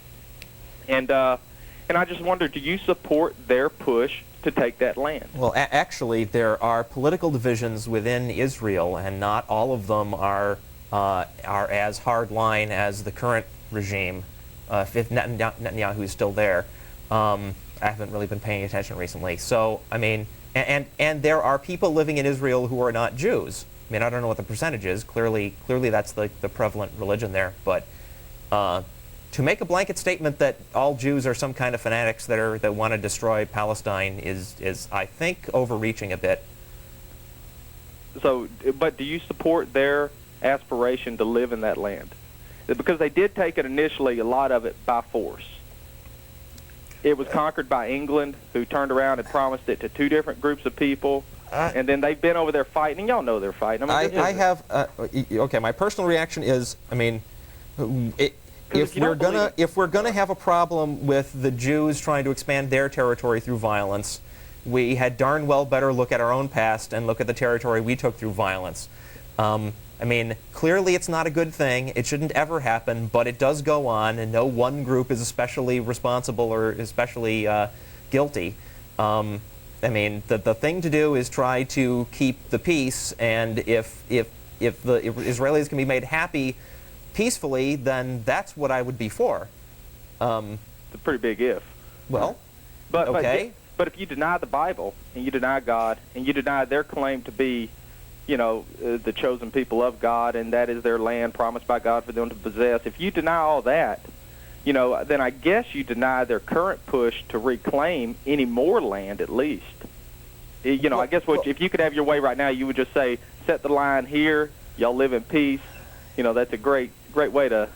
And I just wonder, do you support their push to take that land? Well, actually, there are political divisions within Israel, and not all of them are as hardline as the current regime. If Netanyahu is still there, I haven't really been paying attention recently. So, I mean, and there are people living in Israel who are not Jews. I mean, I don't know what the percentage is. Clearly that's the prevalent religion there. But to make a blanket statement that all Jews are some kind of fanatics that want to destroy Palestine is I think overreaching a bit. So, but do you support their aspiration to live in that land? Because they did take it initially, a lot of it by force. It was conquered by England, who turned around and promised it to 2 different groups of people, and then they've been over there fighting, and y'all know they're fighting. I have okay. My personal reaction is, I mean, if we're gonna have a problem with the Jews trying to expand their territory through violence, we had darn well better look at our own past and look at the territory we took through violence. I mean, clearly it's not a good thing. It shouldn't ever happen, but it does go on, and no one group is especially responsible or especially guilty. I mean, the thing to do is try to keep the peace, and if the Israelis can be made happy peacefully, then that's what I would be for. It's a pretty big if. Well, but if you deny the Bible, and you deny God, and you deny their claim to be the chosen people of God, and that is their land promised by God for them to possess. If you deny all that, then I guess you deny their current push to reclaim any more land at least. I guess if you could have your way right now, you would just say, set the line here, y'all live in peace. That's a great way to,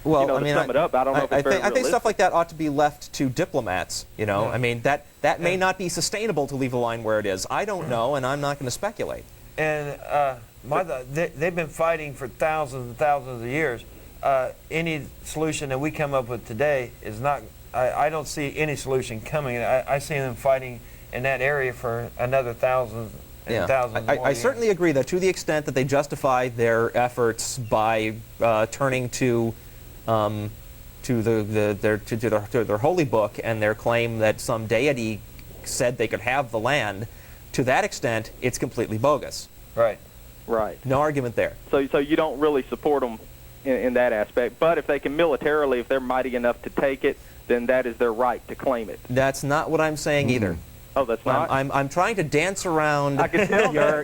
well, to sum it up. I don't know if it's very I think stuff realistic. like that ought to be left to diplomats, Yeah. I mean, that may not be sustainable to leave the line where it is. I don't know, and I'm not going to speculate. And they've been fighting for thousands and thousands of years. Any solution that we come up with today is not, I don't see any solution coming. I see them fighting in that area for another thousands and thousands more I years. certainly agree that to the extent that they justify their efforts by turning to their holy book and their claim that some deity said they could have the land, to that extent, it's completely bogus. Right. Right. No argument there. So you don't really support them in that aspect. But if they can militarily, if they're mighty enough to take it, then that is their right to claim it. That's not what I'm saying either. Oh, that's not? I'm trying to dance around. I can tell. You're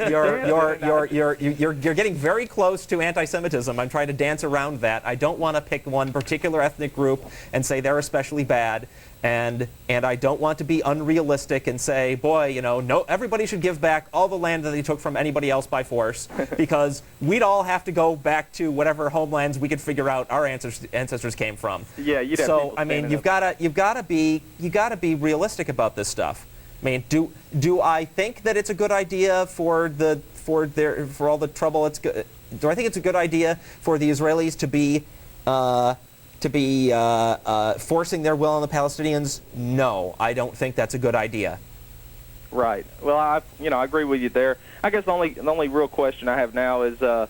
getting very close to anti-Semitism. I'm trying to dance around that. I don't want to pick one particular ethnic group and say they're especially bad, and I don't want to be unrealistic and say, boy, no, everybody should give back all the land that they took from anybody else by force, because we'd all have to go back to whatever homelands we could figure out our ancestors came from. Yeah, you'd have so people I mean, standing you've got to be realistic about this stuff. I mean, do I think that it's a good idea for all the trouble it's do I think it's a good idea for the Israelis to be forcing their will on the Palestinians? No, I don't think that's a good idea. Right. Well, I agree with you there. I guess the only real question I have now is,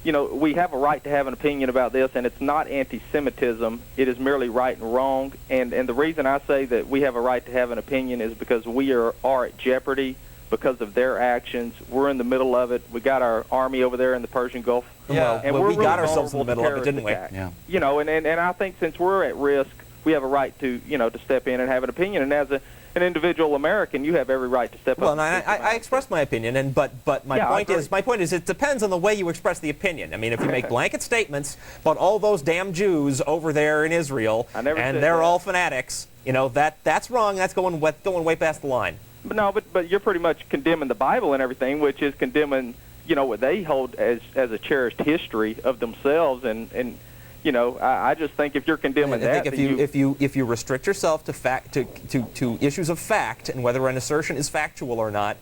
we have a right to have an opinion about this, and it's not anti-Semitism. It is merely right and wrong. And the reason I say that we have a right to have an opinion is because we are at jeopardy because of their actions. We're in the middle of it. We got our army over there in the Persian Gulf. Yeah. And well, we we're got really ourselves in the middle of it, didn't we? attack. Yeah. And I think since we're at risk, we have a right to, to step in and have an opinion. And as an individual American, you have every right to step up. Well, and I expressed my opinion, but my point is, it depends on the way you express the opinion. I mean, if you make blanket statements about all those damn Jews over there in Israel, and they're all fanatics, that's wrong. That's going way past the line. But you're pretty much condemning the Bible and everything, which is condemning, what they hold as a cherished history of themselves, and I just think if you're condemning that, if you restrict yourself to issues of fact and whether an assertion is factual or not,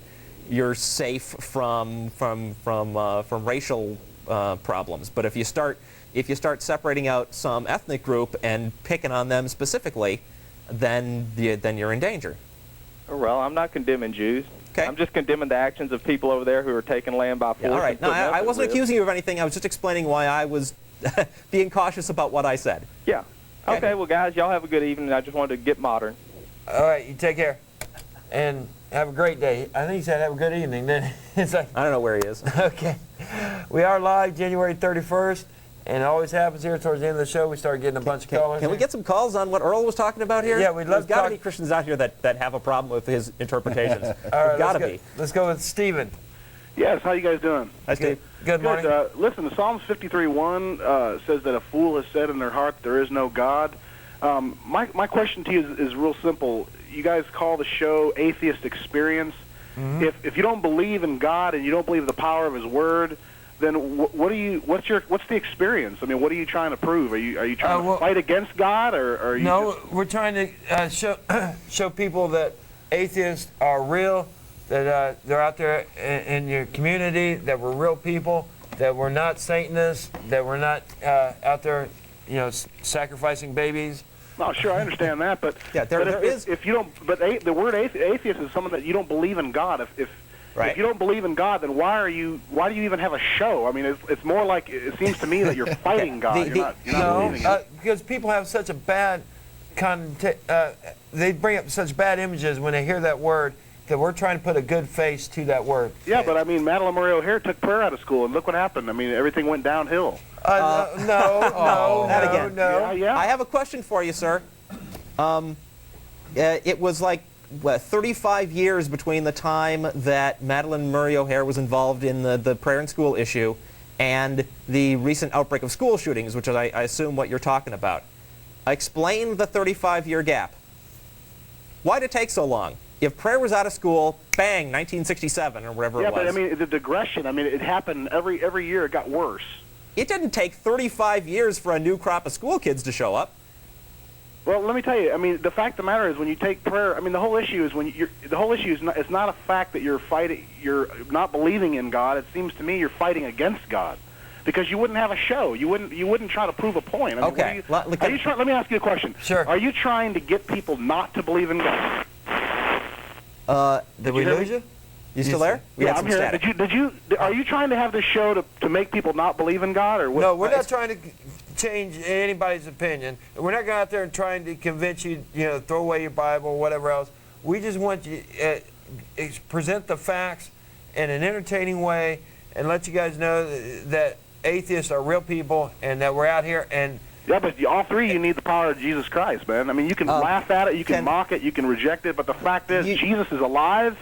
you're safe from racial problems. But if you start separating out some ethnic group and picking on them specifically, then you're in danger. Well, I'm not condemning Jews. Okay. I'm just condemning the actions of people over there who are taking land by force. Yeah, all right. No, I wasn't accusing you of anything. I was just explaining why I was being cautious about what I said. Yeah. Okay, well, guys, y'all have a good evening. I just wanted to get modern. All right, you take care. And have a great day. I think he said have a good evening. Then it's like, I don't know where he is. Okay. We are live January 31st, and it always happens here towards the end of the show. We start getting a bunch of callers. Can we get some calls on what Earle was talking about here? Yeah, we'd love There's to got to talk. be Christians out here that have a problem with his interpretations. All right, There's got to be. Let's go with Stephen. Yes, how you guys doing? Hi, Steve. Good morning. Listen, Psalms 53:1 says that a fool has said in their heart there is no God. My question to you is real simple. You guys call the show Atheist Experience. Mm-hmm. If you don't believe in God and you don't believe the power of His Word, then what's the experience? I mean, what are you trying to prove? Are you trying to fight against God, or are you? No, we're trying to show people that atheists are real, that they're out there in your community, that we're real people, that we're not Satanists, that we're not out there, sacrificing babies. No, sure, I understand that, but yeah, there is. If you don't, but the word atheist is someone that you don't believe in God. If you don't believe in God, then why do you even have a show? I mean, it's more like it seems to me that you're fighting God. You're not believing it. Because people have such a bad they bring up such bad images when they hear that word that we're trying to put a good face to that word. Yeah, but I mean, Madeline Murray O'Hare took prayer out of school, and look what happened. I mean, everything went downhill. No. Not again. No. Yeah. I have a question for you, sir. It was like 35 years between the time that Madeleine Murray O'Hair was involved in the prayer in school issue and the recent outbreak of school shootings, which is, I assume, what you're talking about. Explain the 35-year gap. Why did it take so long? If prayer was out of school, bang, 1967 or whatever it was. Yeah, but I mean, the digression, I mean, it happened every year. It got worse. It didn't take 35 years for a new crop of school kids to show up. Well, let me tell you. I mean, the fact of the matter is, when you take prayer, I mean, the whole issue is the whole issue is not. It's not a fact that you're fighting. You're not believing in God. It seems to me you're fighting against God, because you wouldn't have a show. You wouldn't try to prove a point. I mean, Okay. Let me ask you a question. Sure. Are you trying to get people not to believe in God? Did we lose you? You still there? We Yeah, had I'm some here. static. Are you trying to have this show to make people not believe in God, or what? No, we're not trying to change anybody's opinion. We're not going out there and trying to convince you, throw away your Bible or whatever else. We just want you present the facts in an entertaining way and let you guys know that atheists are real people and that we're out here. And yeah, but all three, you need the power of Jesus Christ, man. I mean, you can laugh at it, you can mock it, you can reject it, but the fact is, Jesus is alive,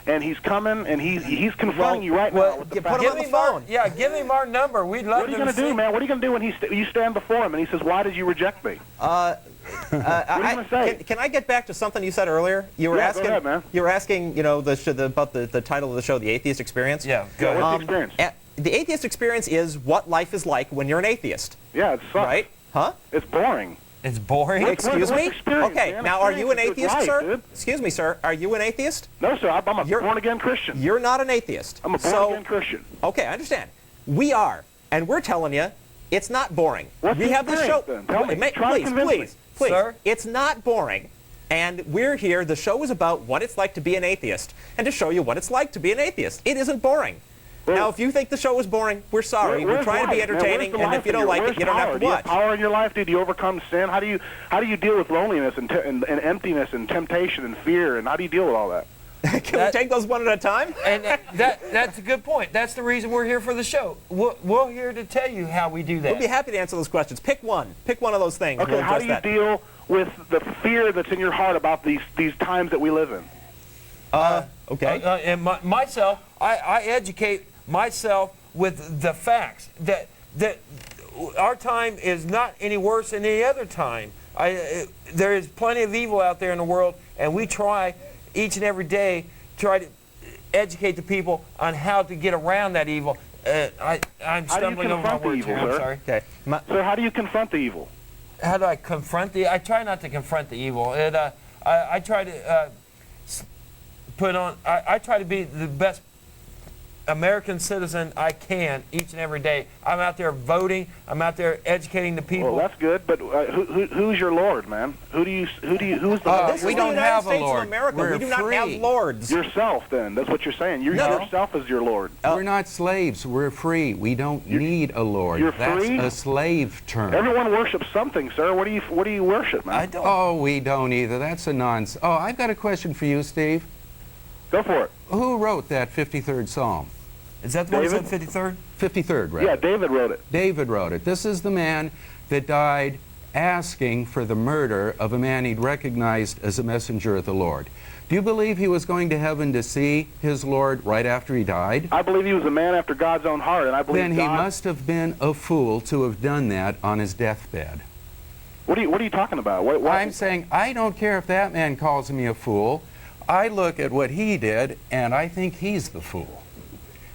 and he's coming, and he's confronting you right now with the fact. Give me phone. Yeah, give him our number. We'd love to. What are you going to do, man? What are you going to do when you stand before him and he says, "Why did you reject me?" What are you going to say? Can I get back to something you said earlier? You were asking. Go ahead, man. You were asking, about the title of the show, The Atheist Experience. Yeah. Go ahead. What's the experience? The atheist experience is what life is like when you're an atheist. Yeah, it sucks. Right? Huh? It's boring. It's boring. Excuse me? Okay, man? now are you an Experience is atheist, life, sir? dude. Excuse me, sir. Are you an atheist? No, sir. I'm a born-again Christian. You're not an atheist. I'm a born-again Christian. Okay, I understand. We are, and we're telling you, it's not boring. What's we the have this show. experience, then? Tell me. Try to convince me. Please. Sir? It's not boring. And we're here. The show is about what it's like to be an atheist, and to show you what it's like to be an atheist. It isn't boring. Well, now, if you think the show is boring, we're sorry. We're trying to be entertaining, and if you don't like it, you don't have to watch. Do you have power in your life? Do you overcome sin? How do you deal with loneliness and emptiness and temptation and fear? And how do you deal with all that? Can we take those one at a time? And that's a good point. That's the reason we're here for the show. We're here to tell you how we do that. We'll be happy to answer those questions. Pick one. Pick one of those things. Okay, We'll how do you address that. deal with the fear that's in your heart about these times that we live in? Okay. And myself, I educate myself with the facts that our time is not any worse than any other time. There is plenty of evil out there in the world, and we try each and every day to educate the people on how to get around that evil. I'm stumbling over my words here. I'm sorry. Okay. So how do you confront the evil? How do I confront the? I try not to confront the evil. I try to put on. I try to be the best American citizen I can each and every day. I'm out there voting. I'm out there educating the people. Well, that's good, but who's your Lord, man? Who's the Lord? We don't have a Lord. We do not have lords. Yourself, then. That's what you're saying. Yourself is your Lord. We're not slaves. We're free. We don't need a Lord. You're That's free? a slave term. Everyone worships something, sir. What do you worship, man? I don't. Oh, we don't either. That's a nonsense. Oh, I've got a question for you, Steve. Go for it. Who wrote that 53rd Psalm? Is that the one that said 53rd? 53rd, right? Yeah, David wrote it. David wrote it. This is the man that died asking for the murder of a man he'd recognized as a messenger of the Lord. Do you believe he was going to heaven to see his Lord right after he died? I believe he was a man after God's own heart, and I believe Then he must have been a fool to have done that on his deathbed. What are you talking about? I'm saying I don't care if that man calls me a fool. I look at what he did, and I think he's the fool.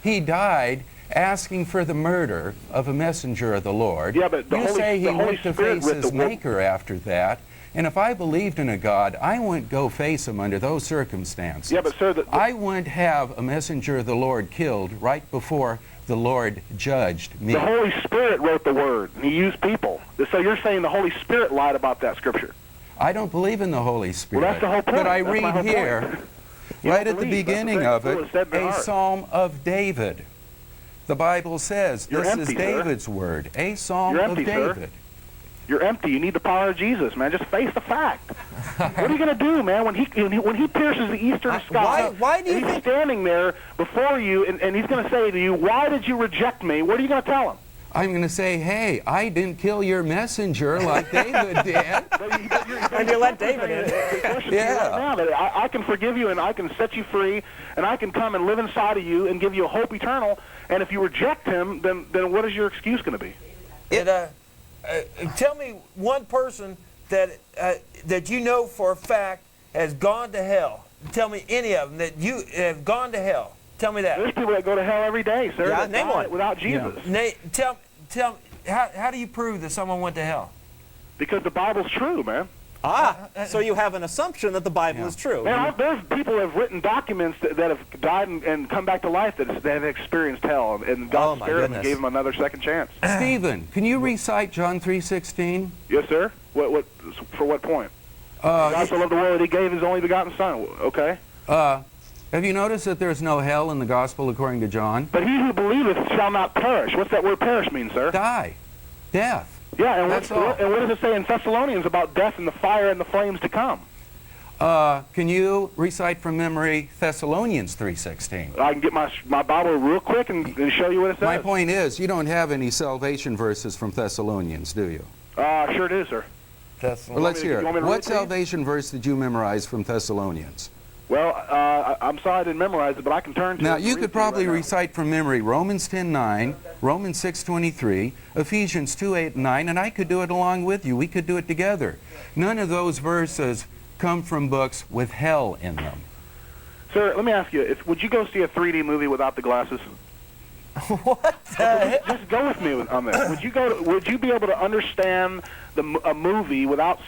He died asking for the murder of a messenger of the Lord. Yeah, but you say he went to face his Maker after that, and if I believed in a God, I wouldn't go face him under those circumstances. Yeah, but sir, I wouldn't have a messenger of the Lord killed right before the Lord judged me. The Holy Spirit wrote the Word, and he used people. So you're saying the Holy Spirit lied about that Scripture? I don't believe in the Holy Spirit. Well, that's the whole point. But I That's my read whole here, point. right at the beginning of it, a Psalm of David. The Bible says You're this empty, is David's word, a Psalm You're of empty, David. sir. You're empty. You need the power of Jesus, man. Just face the fact. What are you going to do, man, when he pierces the eastern sky? Why do you and he's think... standing there before you, and he's going to say to you, "Why did you reject me?" What are you going to tell him? I'm going to say, hey, I didn't kill your messenger like David did. And you let David in. Yeah. Right now that I can forgive you and I can set you free and I can come and live inside of you and give you a hope eternal. And if you reject him, then what is your excuse going to be? Tell me one person that you know for a fact has gone to hell. Tell me any of them that you have gone to hell. Tell me that. There's people that go to hell every day, sir. Yeah, that name die one. without Jesus. Yeah. Tell how do you prove that someone went to hell? Because the Bible's true, man. So you have an assumption that the Bible is true. Man, there's people who have written documents that have died and come back to life that have experienced hell, and God spared them and gave them another second chance. Stephen, can you recite John 3:16? Yes, sir. For what point? God so loved the world that He gave His only begotten Son. Okay. Have you noticed that there's no hell in the gospel according to John? But he who believeth shall not perish. What's that word perish mean, sir? Die. Death. Yeah, and That's what does it say in Thessalonians about death and the fire and the flames to come? Can you recite from memory Thessalonians 3:16? I can get my Bible real quick and show you what it says. My point is, you don't have any salvation verses from Thessalonians, do you? Sure do, sir. Well, let's hear it. What salvation verse did you memorize from Thessalonians? Well, I'm sorry I didn't memorize it, but I can turn to it. Now, you could probably recite from memory Romans 10:9, Romans 6:23, Ephesians 2:8 and 9, and I could do it along with you. We could do it together. None of those verses come from books with hell in them. Sir, let me ask you, would you go see a 3D movie without the glasses? What? Just go with me on this. Would you be able to understand a movie without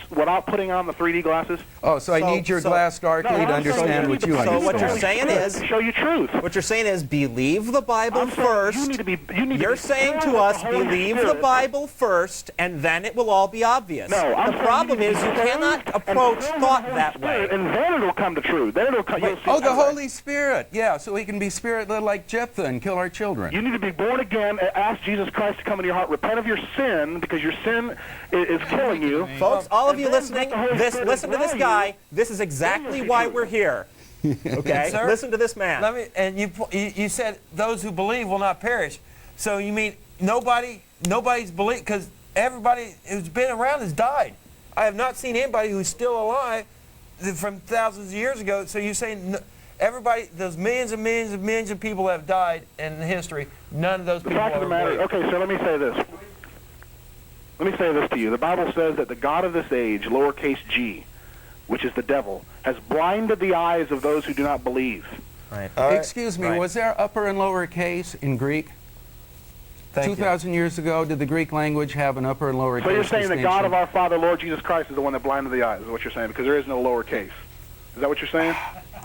putting on the 3D glasses? Oh, so I need your glass darkly to understand what you understand. So what you're saying is, show you truth. What you're saying is, believe the Bible first. You're saying to us, believe the Bible first, and then it will all be obvious. No, the problem is you cannot approach thought that way. And then it'll come to truth. Then it'll come. Oh, the Holy Spirit. Yeah, so we can be spirit-led like Jephthah and kill our children. You need to be born again. Ask Jesus Christ to come into your heart. Repent of your sin, because your sin is killing you. Folks, all of you listening, listen to this guy. This is exactly why we're here. Okay? Sir, listen to this man. You said those who believe will not perish. So you mean nobody's believed, because everybody who's been around has died. I have not seen anybody who's still alive from thousands of years ago. So you're saying everybody, those millions and millions and millions of people have died in history, none of those people The fact of the matter, okay, so let me say this. Let me say this to you. The Bible says that the God of this age, lowercase g, which is the devil, has blinded the eyes of those who do not believe. Right. Excuse me, was there upper and lower case in Greek? 2,000 years ago, did the Greek language have an upper and lower case? So you're saying the God of our Father, Lord Jesus Christ, is the one that blinded the eyes, is what you're saying, because there is no lower case. Is that what you're saying?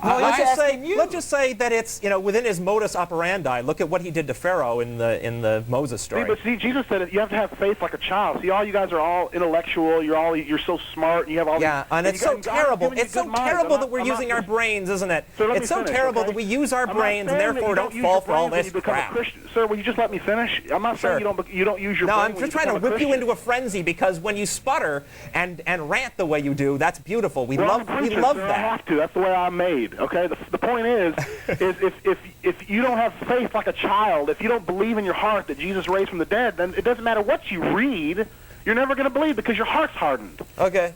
No, let's just say that it's, within his modus operandi. Look at what he did to Pharaoh in the Moses story. See, Jesus said you have to have faith like a child. See, all you guys are all intellectual. You're so smart, and you have all. Yeah, and it's so terrible. It's so terrible that we're using our brains, isn't it? It's so terrible that we use our brains and therefore don't fall for all this crap. Sir, will you just let me finish? I'm not saying you don't use your brain. No, I'm just trying to whip you into a frenzy, because when you sputter and rant the way you do, that's beautiful. We love that. I have to. That's the way I'm made. Okay. The point is if you don't have faith like a child, if you don't believe in your heart that Jesus raised from the dead, then it doesn't matter what you read. You're never going to believe because your heart's hardened. Okay.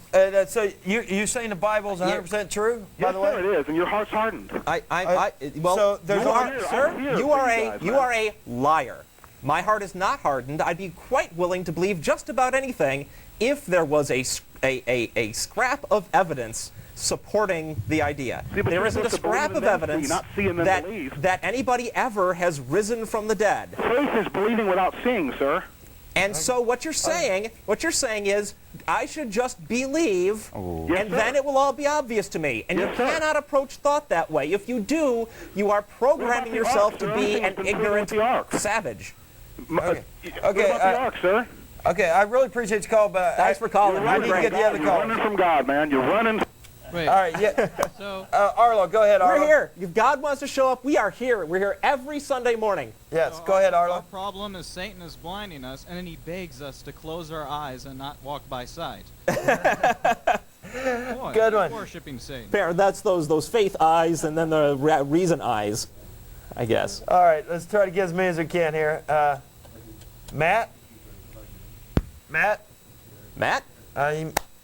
So you're saying the Bible is 100% true? Yes, sir, it is, and your heart's hardened. So you are a liar. My heart is not hardened. I'd be quite willing to believe just about anything if there was a scrap of evidence supporting the idea. There isn't a scrap of evidence that anybody ever has risen from the dead. Faith is believing without seeing, sir. And so what you're saying is, I should just believe, and then it will all be obvious to me. And you cannot approach thought that way. If you do, you are programming yourself to be an ignorant savage. Okay. What about the ark, sir? Okay, I really appreciate your call, but thanks for calling. I need to get the other call. You're running from God, man. You're running. Wait. All right, yeah. So, Arlo, go ahead, Arlo. We're here. If God wants to show up, we are here. We're here every Sunday morning. Yes, go ahead, Arlo. Our problem is Satan is blinding us, and then he begs us to close our eyes and not walk by sight. Boy, good one. Worshipping Satan. Fair. That's those faith eyes and then the reason eyes, I guess. All right, let's try to get as many as we can here. Matt? Matt? Matt?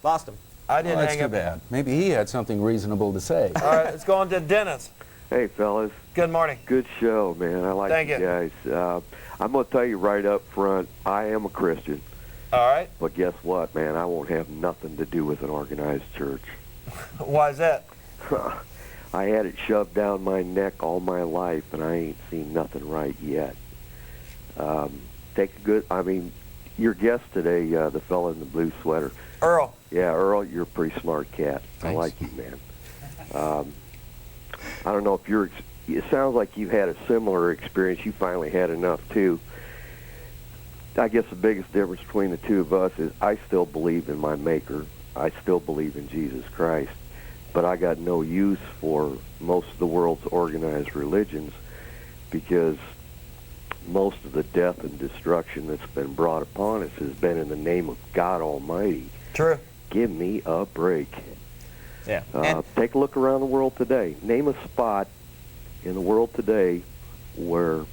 Lost him. I didn't that's hang too up. bad. Maybe he had something reasonable to say. All right, let's go on to Dennis. Hey, fellas. Good morning. Good show, man. I like Thank you you. guys. I'm going to tell you right up front, I am a Christian. All right. But guess what, man? I won't have nothing to do with an organized church. Why is that? I had it shoved down my neck all my life, and I ain't seen nothing right yet. Your guest today, the fella in the blue sweater. Earle. Yeah, Earle, you're a pretty smart cat. Thanks. I like you, man. I don't know if it sounds like you've had a similar experience. You finally had enough, too. I guess the biggest difference between the two of us is I still believe in my Maker. I still believe in Jesus Christ. But I got no use for most of the world's organized religions because most of the death and destruction that's been brought upon us has been in the name of God Almighty. True. Give me a break. Yeah. Take a look around the world today. Name a spot in the world today where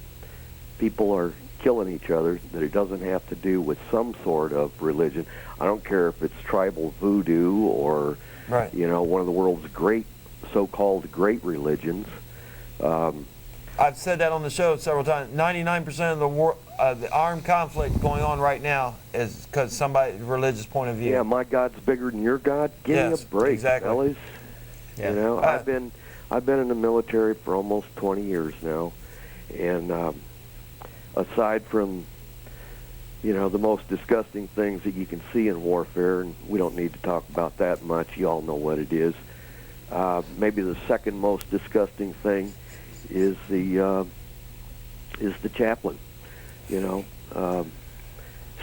people are killing each other that it doesn't have to do with some sort of religion. I don't care if it's tribal voodoo or, right. One of the world's great, so-called great religions. I've said that on the show several times. 99% of the armed conflict going on right now is because somebody's religious point of view. Yeah, my God's bigger than your God. Give me a break, fellas. Yeah. I've been in the military for almost 20 years now, and aside from the most disgusting things that you can see in warfare, and we don't need to talk about that much. You all know what it is. Maybe the second most disgusting thing is the chaplain,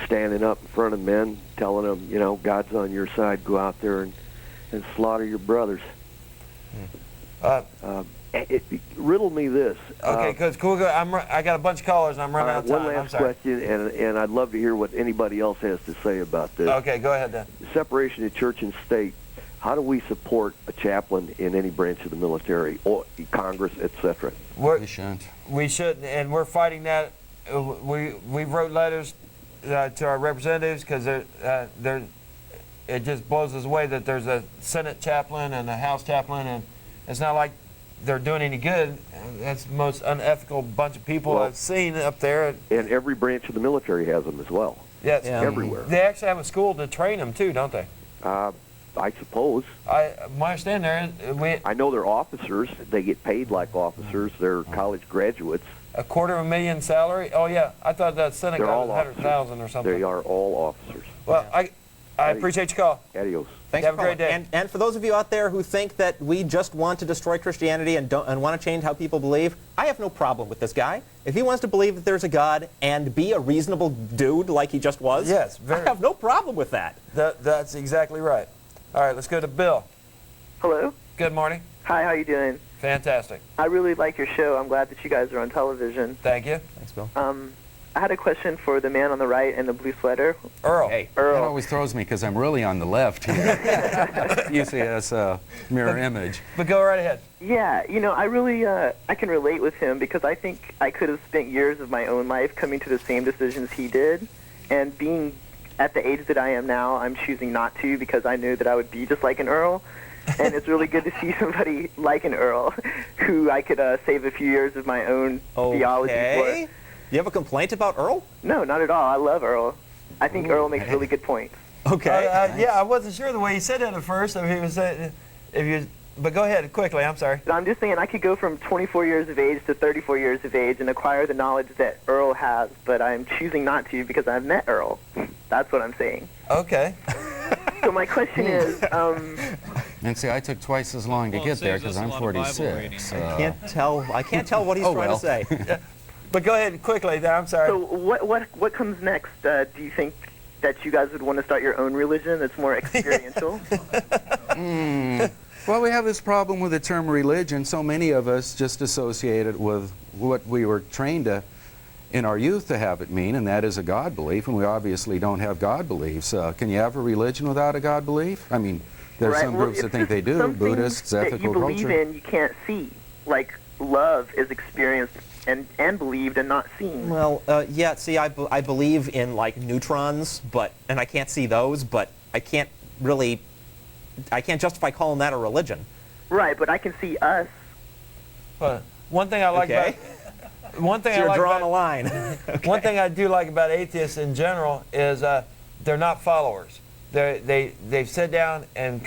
standing up in front of men, telling them, God's on your side, go out there and slaughter your brothers. Riddle me this. Okay, because I got a bunch of callers and I'm running out of time. One last question, and I'd love to hear what anybody else has to say about this. Okay, go ahead then. Separation of church and state. How do we support a chaplain in any branch of the military or Congress, etc.? We shouldn't. We shouldn't, and we're fighting that. We wrote letters to our representatives because it just blows us away that there's a Senate chaplain and a House chaplain, and it's not like they're doing any good. That's the most unethical bunch of people I've seen up there. And every branch of the military has them as well. Yes, everywhere. They actually have a school to train them too, don't they? I suppose. My understanding I know they're officers. They get paid like officers. They're college graduates. $250,000 salary? Oh yeah, I thought that Senate They're got all 100,000 or something. They are all officers. Well, I appreciate your call. Adios. Thanks Have for a great calling. day. And for those of you out there who think that we just want to destroy Christianity and want to change how people believe, I have no problem with this guy. If he wants to believe that there's a God and be a reasonable dude like he just was, yes, I have no problem with that. That's exactly right. All right, let's go to Bill. Hello. Good morning. Hi, how you doing? Fantastic. I really like your show. I'm glad that you guys are on television. Thank you. Thanks, Bill. I had a question for the man on the right in the blue sweater. Earle. Hey. Earle. That always throws me because I'm really on the left here. You see us mirror image. But go right ahead. Yeah, I really I can relate with him because I think I could have spent years of my own life coming to the same decisions he did, and being at the age that I am now, I'm choosing not to because I knew that I would be just like an Earle. And it's really good to see somebody like an Earle who I could save a few years of my own theology for. You have a complaint about Earle? No, not at all. I love Earle. I think Earle makes really good points. Okay. Yeah, I wasn't sure the way he said that at first. I mean, he was saying, but go ahead quickly. I'm sorry. I'm just saying I could go from 24 years of age to 34 years of age and acquire the knowledge that Earle has, but I'm choosing not to because I've met Earle. That's what I'm saying. Okay. So my question is, and see, I took twice as long to get there because I'm 46. I can't tell what he's trying to say. But go ahead quickly. I'm sorry. So what comes next? Do you think that you guys would want to start your own religion that's more experiential? Well, we have this problem with the term religion. So many of us just associate it with what we were trained to in our youth to have it mean, and that is a God belief, and we obviously don't have God beliefs. Can you have a religion without a God belief? I mean, there are some groups that think they do, Buddhists, ethical culture. That you believe in, you can't see. Like, love is experienced and believed and not seen. Well, yeah. See, I believe in like neutrons, and I can't see those, but I can't justify calling that a religion. Right, but I can see us. But one thing I like Okay. about one thing So I you're like drawing about, a line. One thing I do like about atheists in general is they're not followers. They've sit down and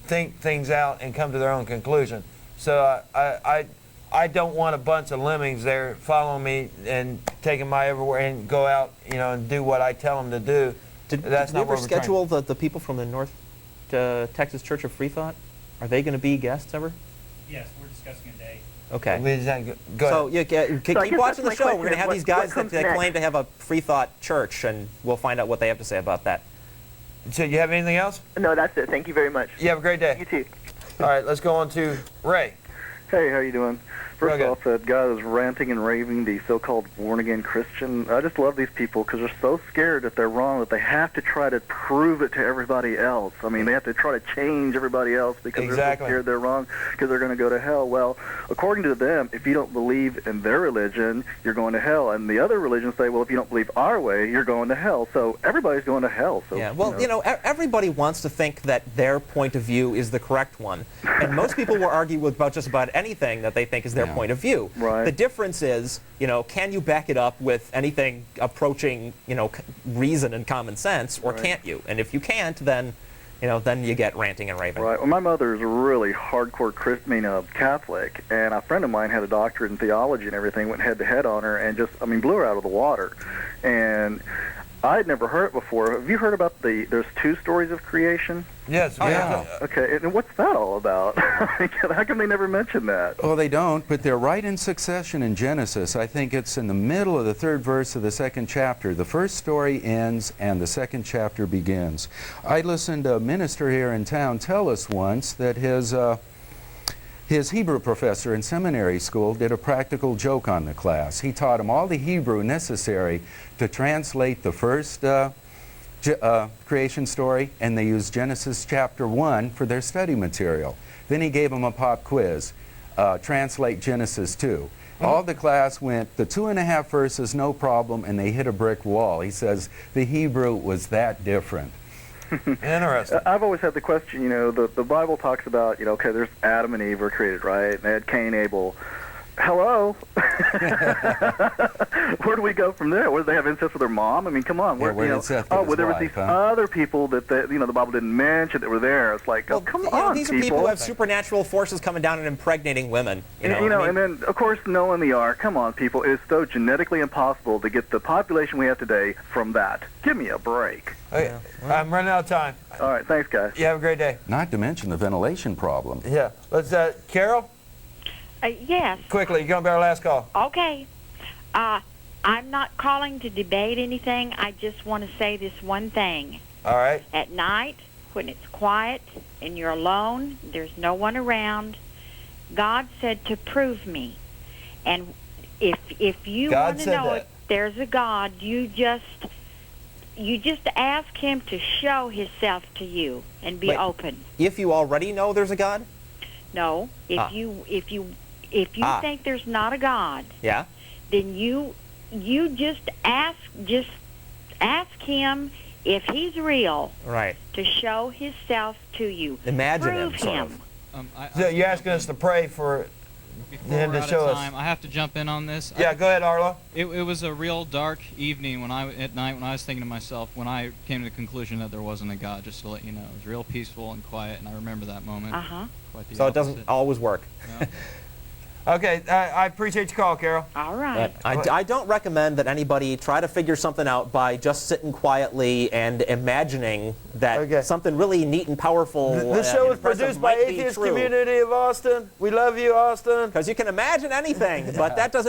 think things out and come to their own conclusion. So I don't want a bunch of lemmings there following me and taking my everywhere and go out, and do what I tell them to do. Did we not ever what we're trying- schedule the people from the North Texas Church of Free Thought? Are they going to be guests ever? Yes, we're discussing a day. Okay. Go So ahead. keep watching the show. We're going to have these guys that comes next? claim to have a free thought church, and we'll find out what they have to say about that. So you have anything else? No, that's it. Thank you very much. You have a great day. You too. All right, let's go on to Ray. Hey, how you doing? First Real off, that guy was ranting and raving, the so-called born-again Christian. I just love these people because they're so scared that they're wrong that they have to try to prove it to everybody else. I mean, they have to try to change everybody else because they're so scared they're wrong because they're going to go to hell. Well, according to them, if you don't believe in their religion, you're going to hell. And the other religions say, well, if you don't believe our way, you're going to hell. So everybody's going to hell. So, Yeah, well, everybody wants to think that their point of view is the correct one. And most people will argue about just about anything that they think is their point of view. Right. The difference is, can you back it up with anything approaching, reason and common sense, or can't you? And if you can't, then, then you get ranting and raving. Right. Well, my mother is a really hardcore Catholic, and a friend of mine had a doctorate in theology and everything, went head-to-head on her, and just, blew her out of the water. And I'd never heard it before. Have you heard about there's two stories of creation? Yes. Okay, and what's that all about? How come they never mention that? Well, they don't, but they're right in succession in Genesis. I think it's in the middle of the 3rd verse of the 2nd chapter. The first story ends and the 2nd chapter begins. I listened to a minister here in town tell us once that his Hebrew professor in seminary school did a practical joke on the class. He taught him all the Hebrew necessary to translate the first creation story, and they used Genesis chapter 1 for their study material. Then he gave them a pop quiz, translate Genesis 2. All the class went, the 2.5 verses, no problem, and they hit a brick wall. He says the Hebrew was that different. Interesting. I've always had the question, the Bible talks about, okay, there's Adam and Eve were created, right? And they had Cain, Abel. Hello? Where do we go from there? Where do they have incest with their mom? Come on. Where did Seth get his there was wife, these huh? other people that the Bible didn't mention that were there. It's like, come on, these are people who have supernatural forces coming down and impregnating women. And then, of course, Noah and the Ark. Come on, people. It is so genetically impossible to get the population we have today from that. Give me a break. Okay. I'm running out of time. All right. Thanks, guys. You have a great day. Not to mention the ventilation problem. Yeah. Let's, Carol? Yes. Quickly, you're going to be our last call. Okay. I'm not calling to debate anything. I just want to say this one thing. All right. At night, when it's quiet and you're alone, there's no one around, God said to prove me. And if you want to know if there's a God, you just ask him to show himself to you and be open. If you already know there's a God? No. If you think there's not a God, yeah, then you just ask him if he's real, right, to show himself to you. Imagine Prove him, sort him. of. So you're asking us to pray for him to show us. I have to jump in on this. Yeah, go ahead, Arlo. It was a real dark evening at night when I was thinking to myself, when I came to the conclusion that there wasn't a God, just to let you know. It was real peaceful and quiet, and I remember that moment. Quite the So it opposite. doesn't always work. No. Okay, I appreciate your call, Carol. All right. I don't recommend that anybody try to figure something out by just sitting quietly and imagining that something really neat and powerful. This show is produced by Atheist Community of Austin. We love you, Austin. Because you can imagine anything, but that doesn't